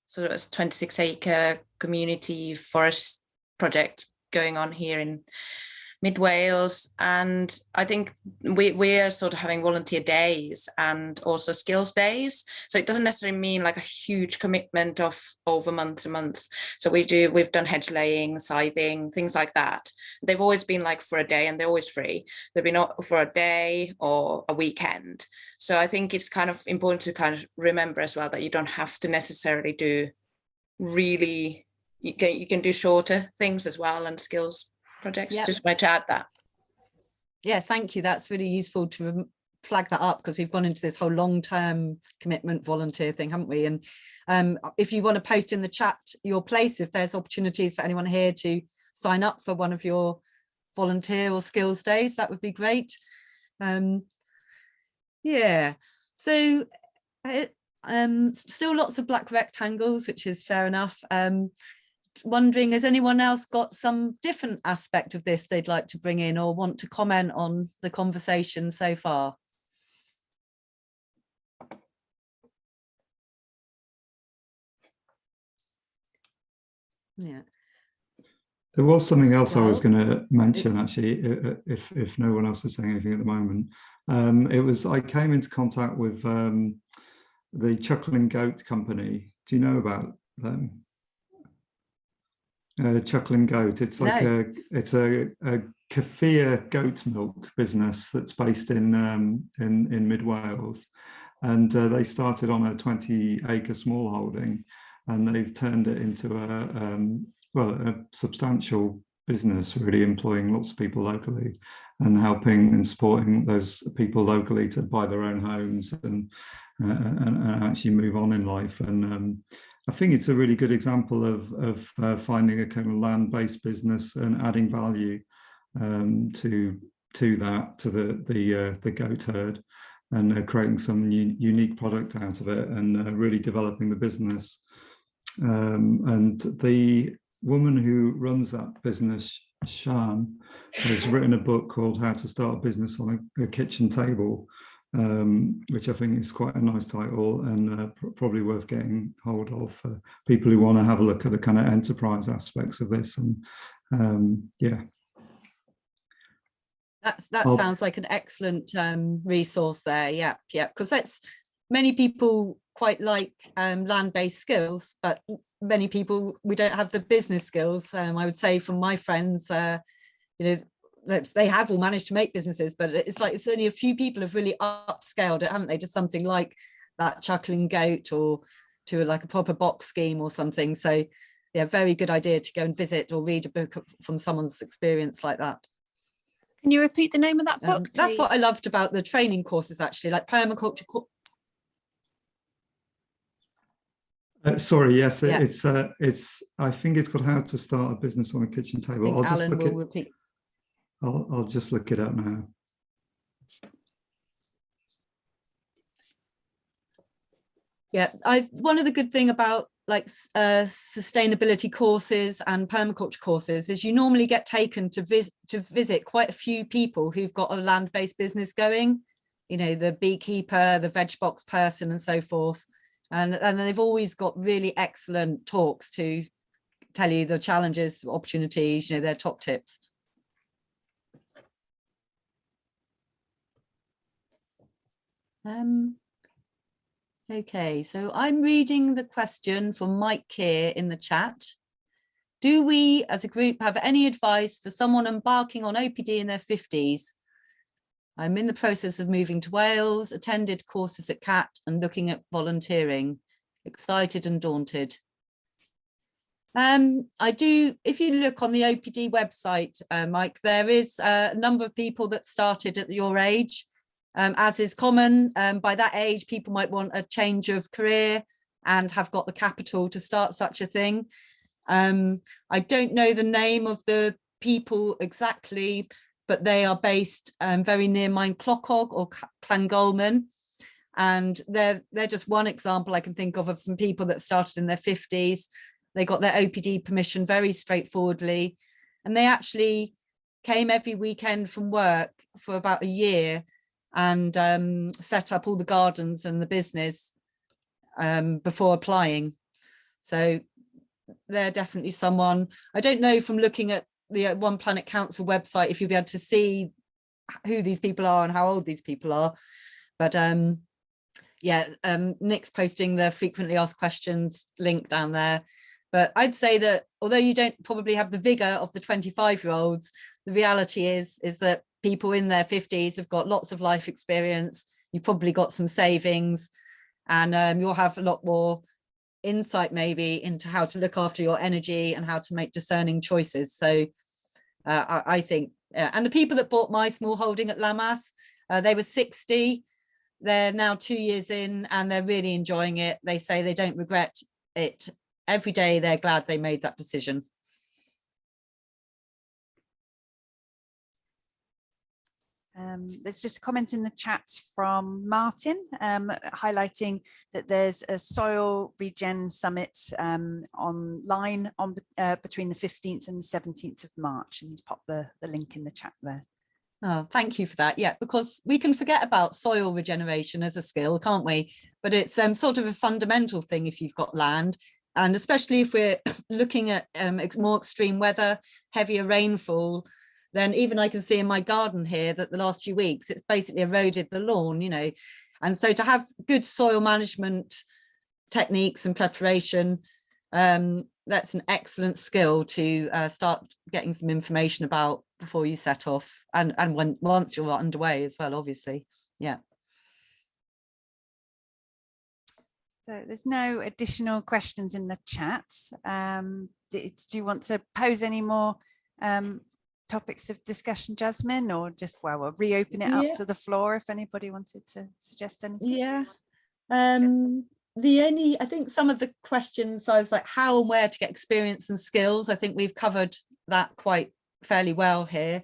sort of a 26-acre community forest project going on here in Mid Wales, and I think we are sort of having volunteer days and also skills days. So it doesn't necessarily mean like a huge commitment of over months and months. So we've done hedge laying, scything, things like that. They've always been like for a day, and they're always free. They've been for a day or a weekend. So I think it's kind of important to kind of remember as well that you don't have to necessarily do really. You can do shorter things as well, and skills projects. Yep. Just wanted to add that. Yeah, thank you. That's really useful to flag that up, because we've gone into this whole long-term commitment volunteer thing, haven't we? And if you want to post in the chat your place, if there's opportunities for anyone here to sign up for one of your volunteer or skills days, that would be great. Yeah, so still lots of black rectangles, which is fair enough. Wondering, has anyone else got some different aspect of this they'd like to bring in or want to comment on the conversation so far? Yeah. There was something else I was going to mention, actually, if no one else is saying anything at the moment. I came into contact with the Chuckling Goat Company. Do you know about them? Chuckling Goat. It's like a kefir goat milk business that's based in Mid Wales, and they started on a 20-acre smallholding, and they've turned it into a substantial business, really employing lots of people locally and helping and supporting those people locally to buy their own homes and actually move on in life. And I think it's a really good example of finding a kind of land-based business and adding value to the goat herd, and creating some unique product out of it, and really developing the business. And the woman who runs that business, Shan, has written a book called How to Start a Business on a Kitchen Table, which I think is quite a nice title, and probably worth getting hold of for people who want to have a look at the kind of enterprise aspects of this. And yeah. That sounds like an excellent resource there. Yeah, because many people quite like land-based skills, but many people, we don't have the business skills. I would say from my friends, they have all managed to make businesses, but it's only a few people have really upscaled it, haven't they? Just something like that Chuckling Goat, or to like a proper box scheme or something. So yeah, very good idea to go and visit or read a book from someone's experience like that. Can you repeat the name of that book, that's please? what I loved about the training courses, actually, like permaculture. Sorry, yes, yeah. It's I think it's called How to Start a Business on a Kitchen Table. I'll just look it. I'll just look it up now. Yeah, one of the good thing about like sustainability courses and permaculture courses is you normally get taken to visit quite a few people who've got a land-based business going, the beekeeper, the veg box person, and so forth. And they've always got really excellent talks to tell you the challenges, opportunities, their top tips. Okay, so I'm reading the question from Mike here in the chat. Do we as a group have any advice for someone embarking on OPD in their 50s? I'm in the process of moving to Wales, attended courses at CAT and looking at volunteering, excited and daunted. I do, if you look on the OPD website, Mike, there is a number of people that started at your age. As is common, by that age, people might want a change of career and have got the capital to start such a thing. I don't know the name of the people exactly, but they are based very near Mine Clochog or Llangolman. And they're just one example I can think of some people that started in their 50s. They got their OPD permission very straightforwardly, and they actually came every weekend from work for about a year and set up all the gardens and the business before applying. So they're definitely someone. I don't know from looking at the One Planet Council website if you'll be able to see who these people are and how old these people are, but yeah, Nick's posting the frequently asked questions link down there. But I'd say that although you don't probably have the vigor of the 25-year-olds, the reality is that people in their 50s have got lots of life experience. You've probably got some savings, and you'll have a lot more insight maybe into how to look after your energy and how to make discerning choices. So I think, and the people that bought my small holding at Lammas, they were 60. They're now 2 years in and they're really enjoying it. They say they don't regret it. Every day they're glad they made that decision. There's just a comment in the chat from Martin highlighting that there's a soil regen summit online on between the 15th and the 17th of March, and he's popped the link in the chat there. Oh, thank you for that. Yeah, because we can forget about soil regeneration as a skill, can't we? But it's sort of a fundamental thing if you've got land, and especially if we're looking at more extreme weather, heavier rainfall. Then even I can see in my garden here that the last few weeks it's basically eroded the lawn, you know. And so to have good soil management techniques and preparation, that's an excellent skill to start getting some information about before you set off, and once you're underway as well, obviously. Yeah. So there's no additional questions in the chat. Do you want to pose any more topics of discussion, Jasmine, or just, well, we'll reopen it up to the floor if anybody wanted to suggest anything? Yeah. I think some of the questions, I was like, how and where to get experience and skills. I think we've covered that quite fairly well here.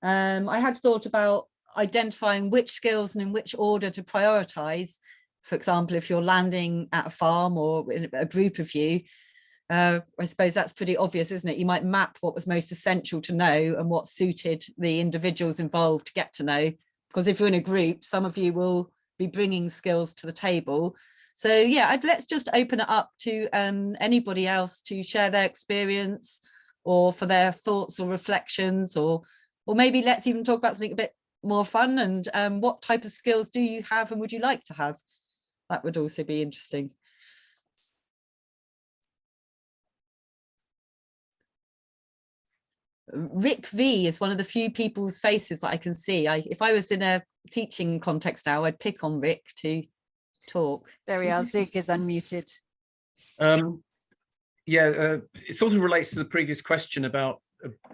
I had thought about identifying which skills and in which order to prioritize. For example, if you're landing at a farm or in a group of you, I suppose that's pretty obvious, isn't it? You might map what was most essential to know and what suited the individuals involved to get to know. Because if you're in a group, some of you will be bringing skills to the table. So yeah, let's just open it up to anybody else to share their experience or for their thoughts or reflections, or maybe let's even talk about something a bit more fun, and what type of skills do you have and would you like to have? That would also be interesting. Rick V is one of the few people's faces that I can see. If I was in a teaching context now, I'd pick on Rick to talk. There we are. Zig is unmuted. Yeah, it sort of relates to the previous question about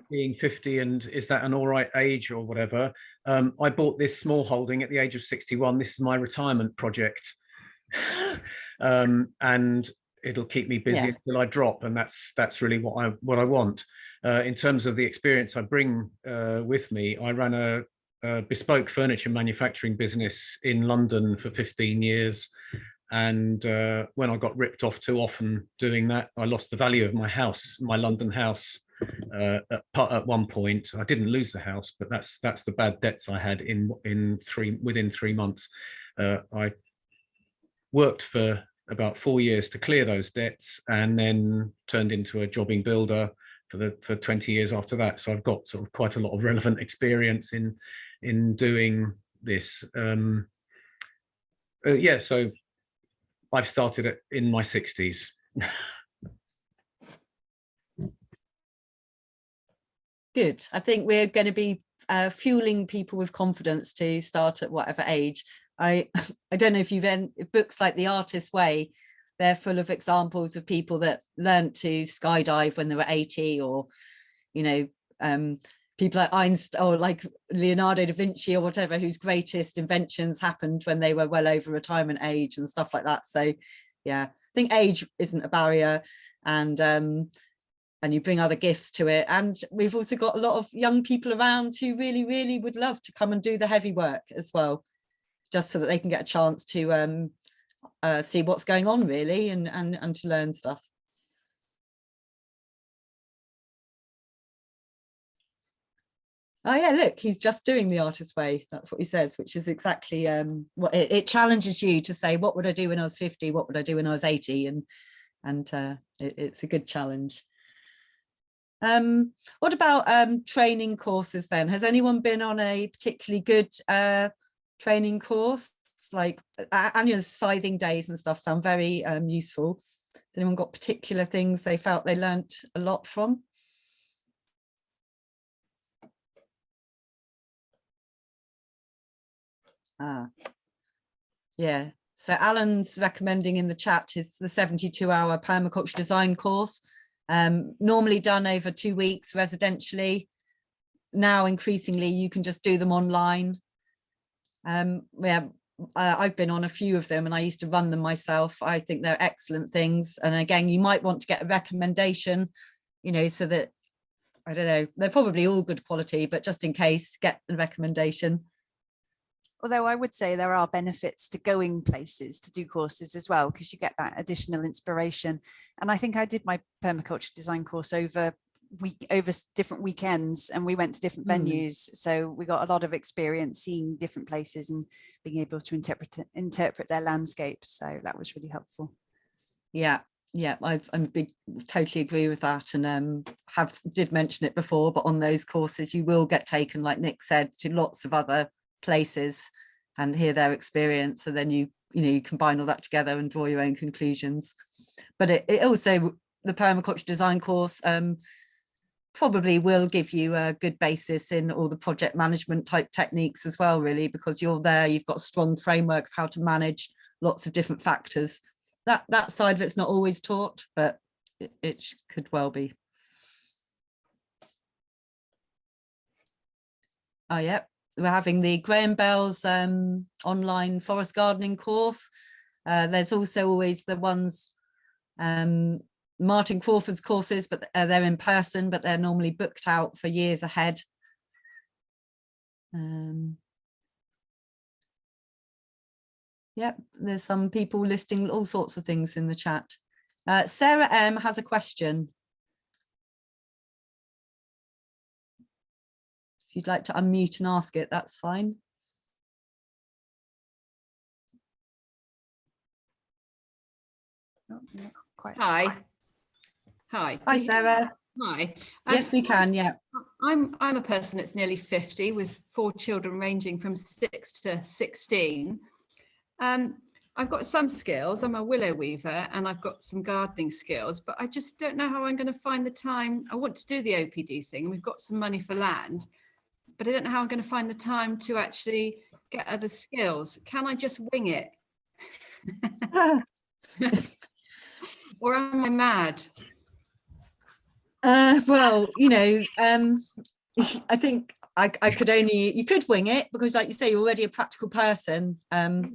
being 50 and is that an all right age or whatever. I bought this small holding at the age of 61. This is my retirement project. And it'll keep me busy until I drop, and that's really what I want. In terms of the experience I bring with me, I ran a bespoke furniture manufacturing business in London for 15 years. And when I got ripped off too often doing that, I lost the value of my house, my London house. At one point, I didn't lose the house, but that's the bad debts I had within 3 months. I worked for about 4 years to clear those debts, and then turned into a jobbing builder for 20 years after that. So I've got sort of quite a lot of relevant experience in doing this. Yeah, so I've started it in my 60s. Good. I think we're going to be fueling people with confidence to start at whatever age. I don't know if if books like The Artist's Way, they're full of examples of people that learned to skydive when they were 80, or, you know, people like Einstein or like Leonardo da Vinci or whatever, whose greatest inventions happened when they were well over retirement age and stuff like that. So yeah, I think age isn't a barrier, and you bring other gifts to it. And we've also got a lot of young people around who really, really would love to come and do the heavy work as well. just so that they can get a chance to see what's going on really, and to learn stuff. Oh yeah, look, he's just doing the artist way. That's what he says, which is exactly what it challenges you to say, what would I do when I was 50? What would I do when I was 80? And it's a good challenge. What about training courses then? Has anyone been on a particularly good training course? Like Anya's scything days and stuff sound very useful. Has anyone got particular things they felt they learnt a lot from? Yeah, so Alan's recommending in the chat is the 72-hour permaculture design course, normally done over 2 weeks residentially. Now increasingly you can just do them online. Yeah, I've been on a few of them and I used to run them myself. I think they're excellent things, and again you might want to get a recommendation, you know, so that, I don't know, they're probably all good quality, but just in case, get the recommendation. Although I would say there are benefits to going places to do courses as well, because you get that additional inspiration. And I think I did my permaculture design course over different weekends, and we went to different venues. So we got a lot of experience seeing different places and being able to interpret their landscapes. So that was really helpful. Yeah, totally agree with that, and did mention it before, but on those courses you will get taken, like Nick said, to lots of other places and hear their experience, and then you combine all that together and draw your own conclusions. But it also, the permaculture design course probably will give you a good basis in all the project management type techniques as well, really, because you're there, you've got a strong framework of how to manage lots of different factors. That side of it's not always taught, but it could well be. Oh yeah, we're having the Graham Bell's online forest gardening course. There's also always the ones, Martin Crawford's courses, but they're in person, but they're normally booked out for years ahead. Yep, there's some people listing all sorts of things in the chat. Sarah M has a question. If you'd like to unmute and ask it, that's fine. Hi. Hi, Sarah. Hi. Yes, we can. Yeah. I'm a person that's nearly 50 with 4 children ranging from 6 to 16. I've got some skills. I'm a willow weaver and I've got some gardening skills, but I just don't know how I'm going to find the time. I want to do the OPD thing. We've got some money for land, but I don't know how I'm going to find the time to actually get other skills. Can I just wing it? Or am I mad? Well, I think you could wing it, because like you say, you're already a practical person.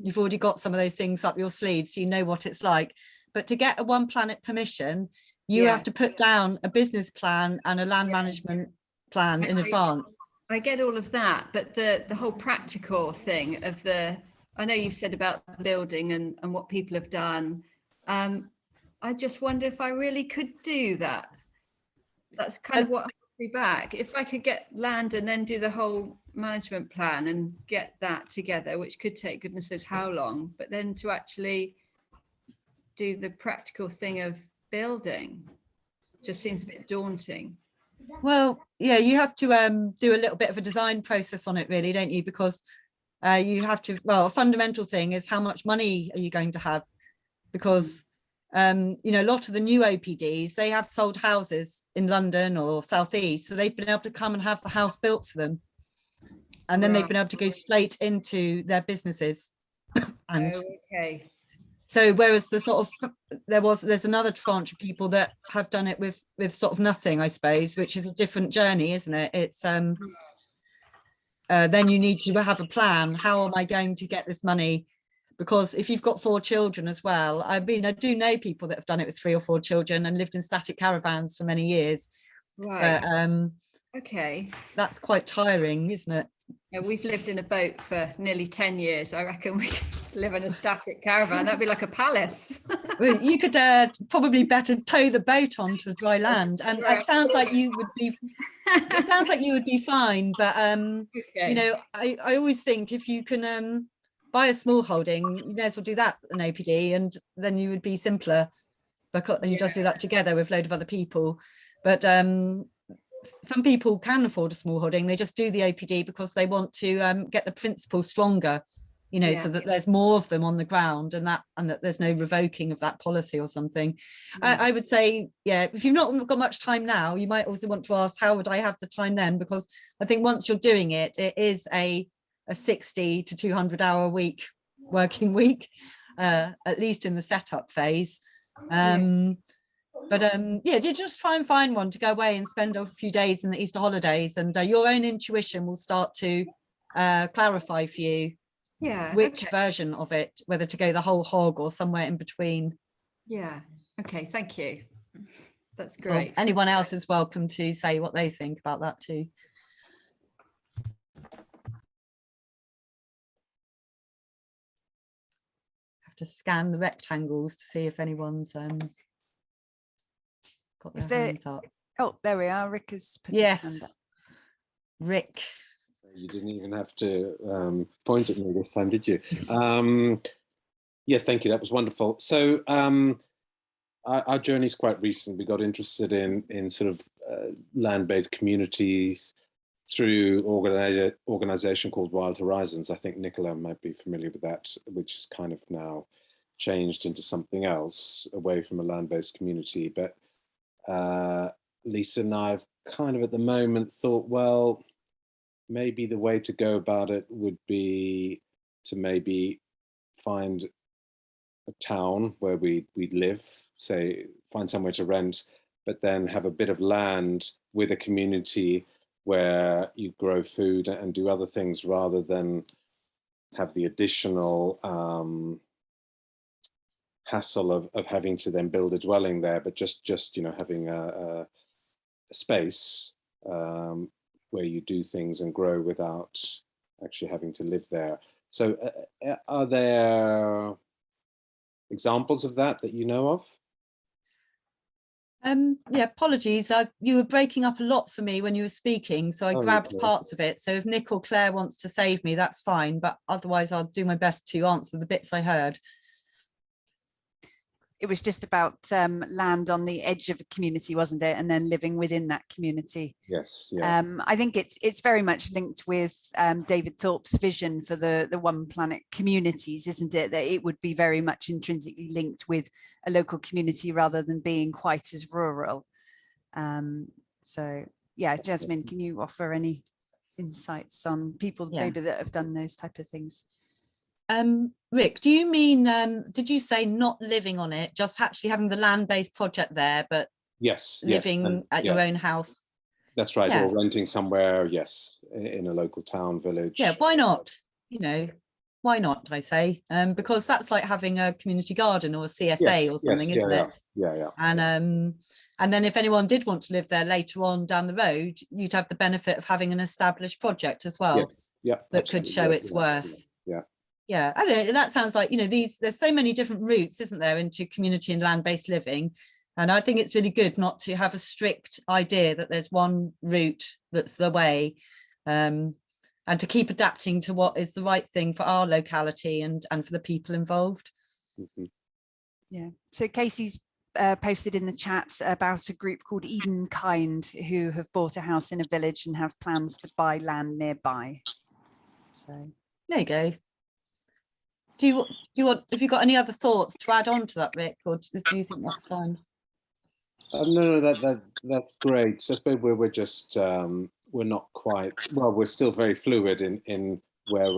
You've already got some of those things up your sleeve, so you know what it's like. But to get a One Planet permission, you have to put down a business plan and a land management plan in advance. I get all of that, but the whole practical thing of I know you've said about the building and what people have done. I just wonder if I really could do that. That's kind of what holds me back. If I could get land and then do the whole management plan and get that together, which could take goodness knows how long, but then to actually do the practical thing of building just seems a bit daunting. Well, yeah, you have to do a little bit of a design process on it, really, don't you? Because you have to, well, a fundamental thing is how much money are you going to have? Because a lot of the new OPDs, they have sold houses in London or Southeast, so they've been able to come and have the house built for them, and then they've been able to go straight into their businesses. And okay. So whereas there's another tranche of people that have done it with sort of nothing, I suppose, which is a different journey, isn't it? It's then you need to have a plan. How am I going to get this money? Because if you've got 4 children as well, I mean, I do know people that have done it with 3 or 4 children and lived in static caravans for many years. Right. But, okay. That's quite tiring, isn't it? Yeah, we've lived in a boat for nearly 10 years. I reckon we could live in a static caravan. That'd be like a palace. Well, you could probably better tow the boat onto dry land. It sounds like you would be. It sounds like you would be fine, but Okay. you know, I always think if you can buy a small holding, you may as well do that an OPD, and then you would be simpler. Because and you just do that together with a load of other people. But some people can afford a small holding. They just do the OPD because they want to get the principle stronger, you know, so that there's more of them on the ground, and that there's no revoking of that policy or something. I would say, yeah, if you've not got much time now, you might also want to ask, how would I have the time then? Because I think once you're doing it, it is a 60 to 200 hour week, working week, at least in the setup phase. But yeah, you just try and find one to go away and spend a few days in the Easter holidays, and your own intuition will start to clarify for you which version of it, whether to go the whole hog or somewhere in between. Yeah, okay, thank you. That's great. Well, anyone else is welcome to say what they think about that too. Have to scan the rectangles to see if anyone's got their hands up. Oh, there we are. Rick has put his hand up. Rick. You didn't even have to point at me this time, did you? Yes, thank you. That was wonderful. So our journey is quite recent. We got interested in sort of land-based communities through an organisation called Wild Horizons. I think Nicola might be familiar with that, which has kind of now changed into something else, away from a land-based community. But Lisa and I have kind of at the moment thought, well, maybe the way to go about it would be to maybe find a town where we'd live, say, find somewhere to rent, but then have a bit of land with a community where you grow food and do other things, rather than have the additional hassle of having to then build a dwelling there, but just you know, having a space where you do things and grow without actually having to live there. So are there examples of that you know of? Yeah, apologies. You were breaking up a lot for me when you were speaking, so I grabbed parts of it. So if Nick or Claire wants to save me, that's fine. But otherwise, I'll do my best to answer the bits I heard. It was just about land on the edge of a community, wasn't it? And then living within that community. Yes. Yeah. I think it's very much linked with David Thorpe's vision for the One Planet communities, isn't it? That it would be very much intrinsically linked with a local community rather than being quite as rural. So yeah, Jasmine, can you offer any insights on people maybe that have done those type of things? Rick, do you mean, did you say not living on it, just actually having the land-based project there, but living at your own house? That's right, or renting somewhere, yes, in a local town, village. Yeah, why not? You know, why not, I say? Because that's like having a community garden or a CSA or something, isn't it? Yeah. And then if anyone did want to live there later on down the road, you'd have the benefit of having an established project as well. That could show its worth. Yeah, I don't know, that sounds like, you know, there's so many different routes, isn't there, into community and land-based living. And I think it's really good not to have a strict idea that there's one route that's the way, and to keep adapting to what is the right thing for our locality and for the people involved. Yeah, so Casey's posted in the chat about a group called Eden Kind, who have bought a house in a village and have plans to buy land nearby. So there you go. Do you want, have you got any other thoughts to add on to that, Rick, or do you think that's fine? No, that's great. So I suppose we're just we're not quite, well, we're still very fluid in where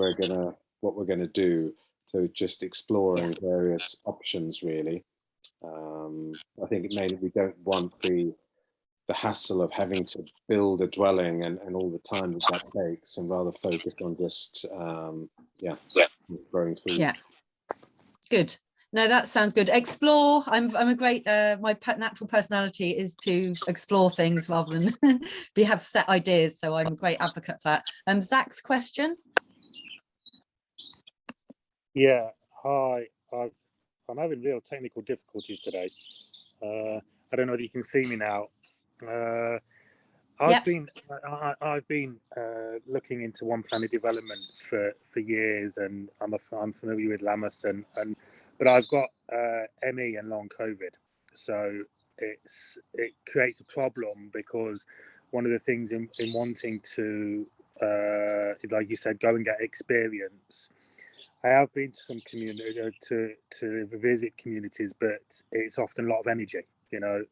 what we're gonna do. So just exploring various options, really. I think mainly we don't want the hassle of having to build a dwelling and all the time that takes, and rather focus on just growing food. Yeah, good. No, that sounds good. Explore. I'm a great. My natural personality is to explore things rather than have set ideas. So I'm a great advocate for that. Zach's question. Yeah. Hi. I'm having real technical difficulties today. I don't know whether you can see me now. I've been looking into one planet development for years, and I'm familiar with Lammas, but I've got ME and long COVID, so it creates a problem, because one of the things in wanting to, like you said, go and get experience. I have been to some community to visit communities, but it's often a lot of energy. That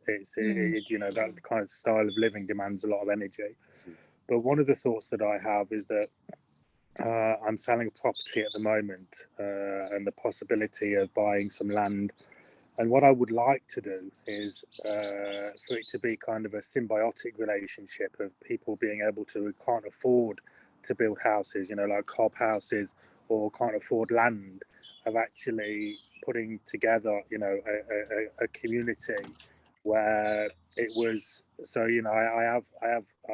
kind of style of living demands a lot of energy. But one of the thoughts that I have is that I'm selling a property at the moment, and the possibility of buying some land. And what I would like to do is for it to be kind of a symbiotic relationship of people being able to, who can't afford to build houses, like cob houses, or can't afford land, of actually putting together, a community where it was. So, I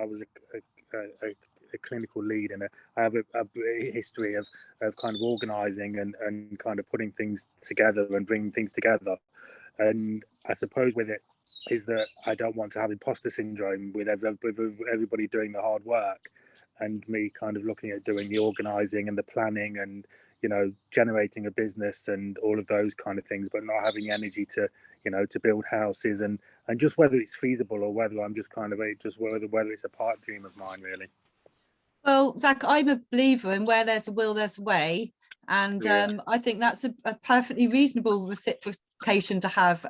was a clinical lead, and I have a history of kind of organising and kind of putting things together and bringing things together. And I suppose with it is that I don't want to have imposter syndrome with everybody doing the hard work, and me kind of looking at doing the organising and the planning and, generating a business and all of those kind of things, but not having the energy to, to build houses, and just whether it's feasible, or whether I'm just kind of whether it's a pipe dream of mine, really. Well, Zach, I'm a believer in where there's a will, there's a way. And I think that's a perfectly reasonable reciprocation to have.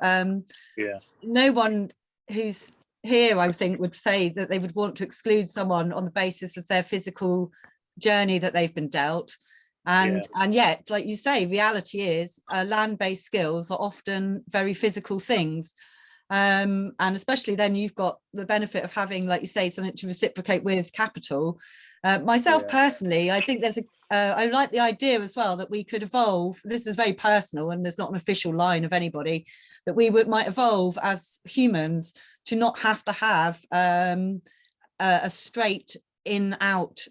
No one who's here, I think, would say that they would want to exclude someone on the basis of their physical journey that they've been dealt. And yet, like you say, reality is land-based skills are often very physical things. And especially then you've got the benefit of having, like you say, something to reciprocate with, capital. Myself personally, I think I like the idea as well that we could evolve. This is very personal, and there's not an official line of anybody, that we might evolve as humans to not have to have a straight in out,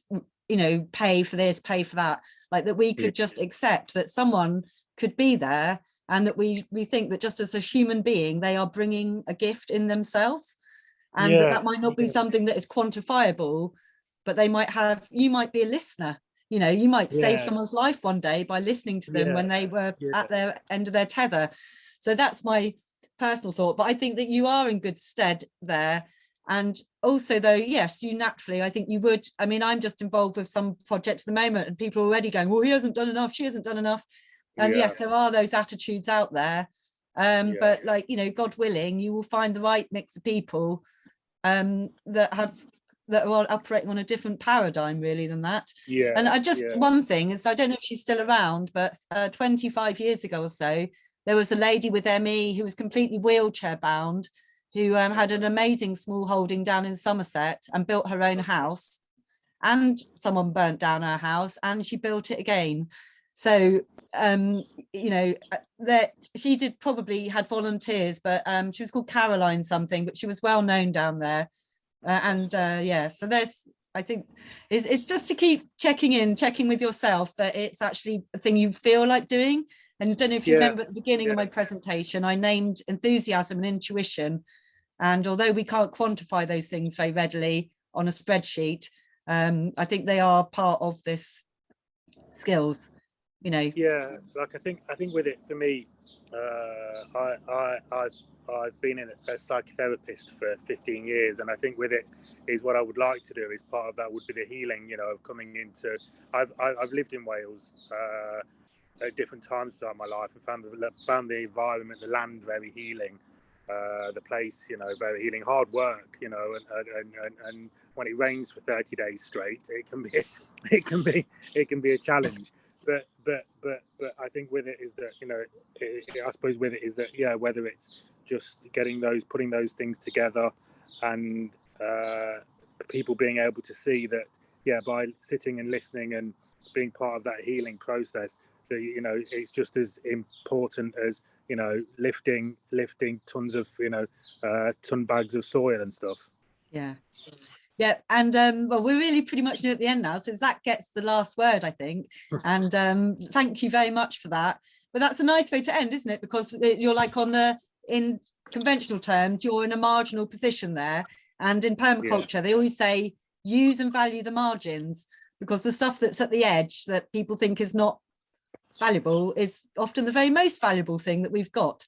pay for this, pay for that. Like that we could just accept that someone could be there, and that we think that just as a human being, they are bringing a gift in themselves, and that might not be something that is quantifiable, but you might be a listener, you might save someone's life one day by listening to them when they were at their end of their tether. So that's my personal thought, but I think that you are in good stead there. And also, though, yes, you naturally, I think you would. I mean, I'm just involved with some projects at the moment, and people are already going, well, he hasn't done enough, she hasn't done enough. And yes, there are those attitudes out there. But like, God willing, you will find the right mix of people that are operating on a different paradigm really than that. And one thing is, I don't know if she's still around, but 25 years ago or so, there was a lady with ME who was completely wheelchair bound, who had an amazing small holding down in Somerset and built her own house, and someone burnt down her house and she built it again. So that she probably had volunteers, but she was called Caroline something, but she was well known down there. So there's, I think it's just to keep checking with yourself that it's actually a thing you feel like doing. And I don't know if you remember at the beginning of my presentation, I named enthusiasm and intuition. And although we can't quantify those things very readily on a spreadsheet, I think they are part of this skills, Yeah, like I think with it, for me, I've been a psychotherapist for 15 years, and I think with it is what I would like to do is part of that would be the healing, of coming into. I've lived in Wales at different times throughout my life, and found the environment, the land very healing, the place, very healing. Hard work, and when it rains for 30 days straight, it can be a challenge. But I think with it is that, I suppose with it is that, whether it's just putting those things together, and people being able to see that, by sitting and listening and being part of that healing process, you know, it's just as important as, you know, lifting tons of, you know, ton bags of soil and stuff. Yeah. Yeah, and well, we're really pretty much near at the end now, so Zach gets the last word, I think. And thank you very much for that. But that's a nice way to end, isn't it? Because you're like in conventional terms, you're in a marginal position there. And in permaculture, they always say use and value the margins, because the stuff that's at the edge that people think is not valuable is often the very most valuable thing that we've got.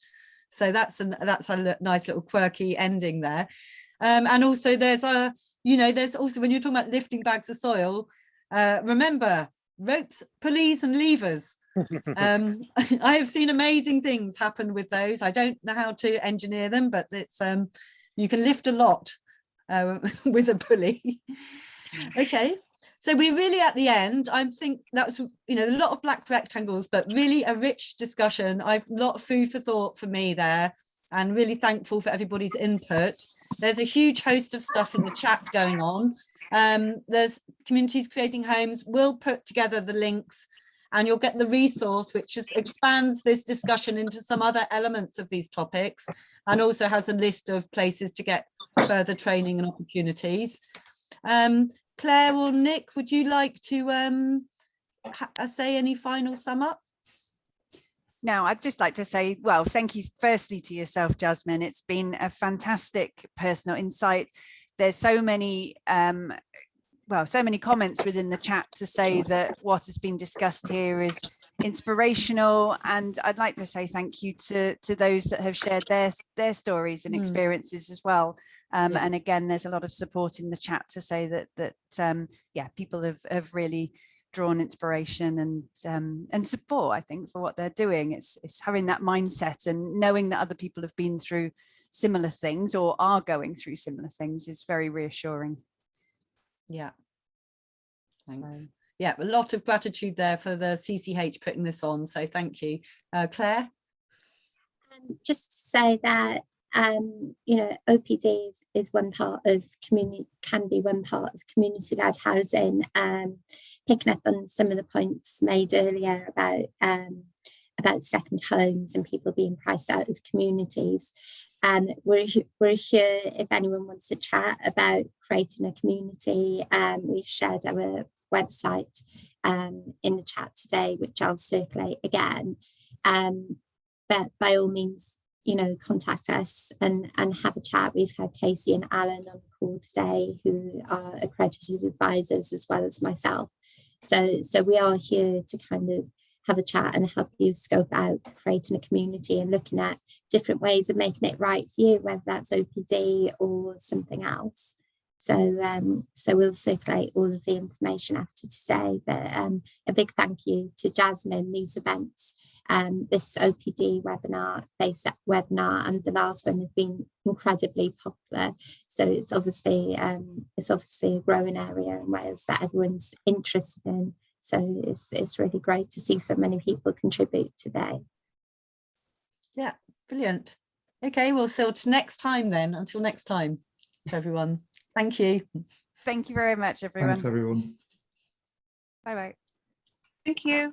So that's a nice little quirky ending there. And also there's also, when you're talking about lifting bags of soil, remember ropes, pulleys and levers. I have seen amazing things happen with those. I don't know how to engineer them, but it's you can lift a lot with a pulley. Okay, so we're really at the end. I think that's, you know, a lot of black rectangles, but really a rich discussion. I've a lot of food for thought for me there, and really thankful for everybody's input. There's a huge host of stuff in the chat going on. There's Communities Creating Homes. We'll put together the links and you'll get the resource, which just expands this discussion into some other elements of these topics, and also has a list of places to get further training and opportunities. Claire or Nick, would you like to say any final sum up? No, I'd just like to say, well, thank you firstly to yourself, Jasmine. It's been a fantastic personal insight. There's so many, so many comments within the chat to say that what has been discussed here is inspirational. And I'd like to say thank you to those that have shared their stories and experiences as well. And again, there's a lot of support in the chat to say that people have really drawn inspiration and support, I think, for what they're doing. It's having that mindset and knowing that other people have been through similar things or are going through similar things is very reassuring. Yeah, thanks. So, yeah, a lot of gratitude there for the CCH putting this on, so thank you. Claire? Just to say that you know, OPD is one part of community, can be one part of community-led housing. Picking up on some of the points made earlier about second homes and people being priced out of communities. We're here if anyone wants to chat about creating a community. We've shared our website in the chat today, which I'll circulate again. But by all means, you know, contact us and have a chat. We've had Casey and Alan on the call today, who are accredited advisors as well as myself. So we are here to kind of have a chat and help you scope out creating a community and looking at different ways of making it right for you, whether that's OPD or something else. So we'll circulate all of the information after today. But a big thank you to Jasmine. These events, this OPD webinar, basic webinar, and the last one have been incredibly popular. So it's obviously a growing area in Wales that everyone's interested in. So it's really great to see so many people contribute today. Yeah, brilliant. Okay, well, so till next time then. Until next time, everyone. Thank you. Thank you very much, everyone. Thanks, everyone. Bye-bye. Thank you.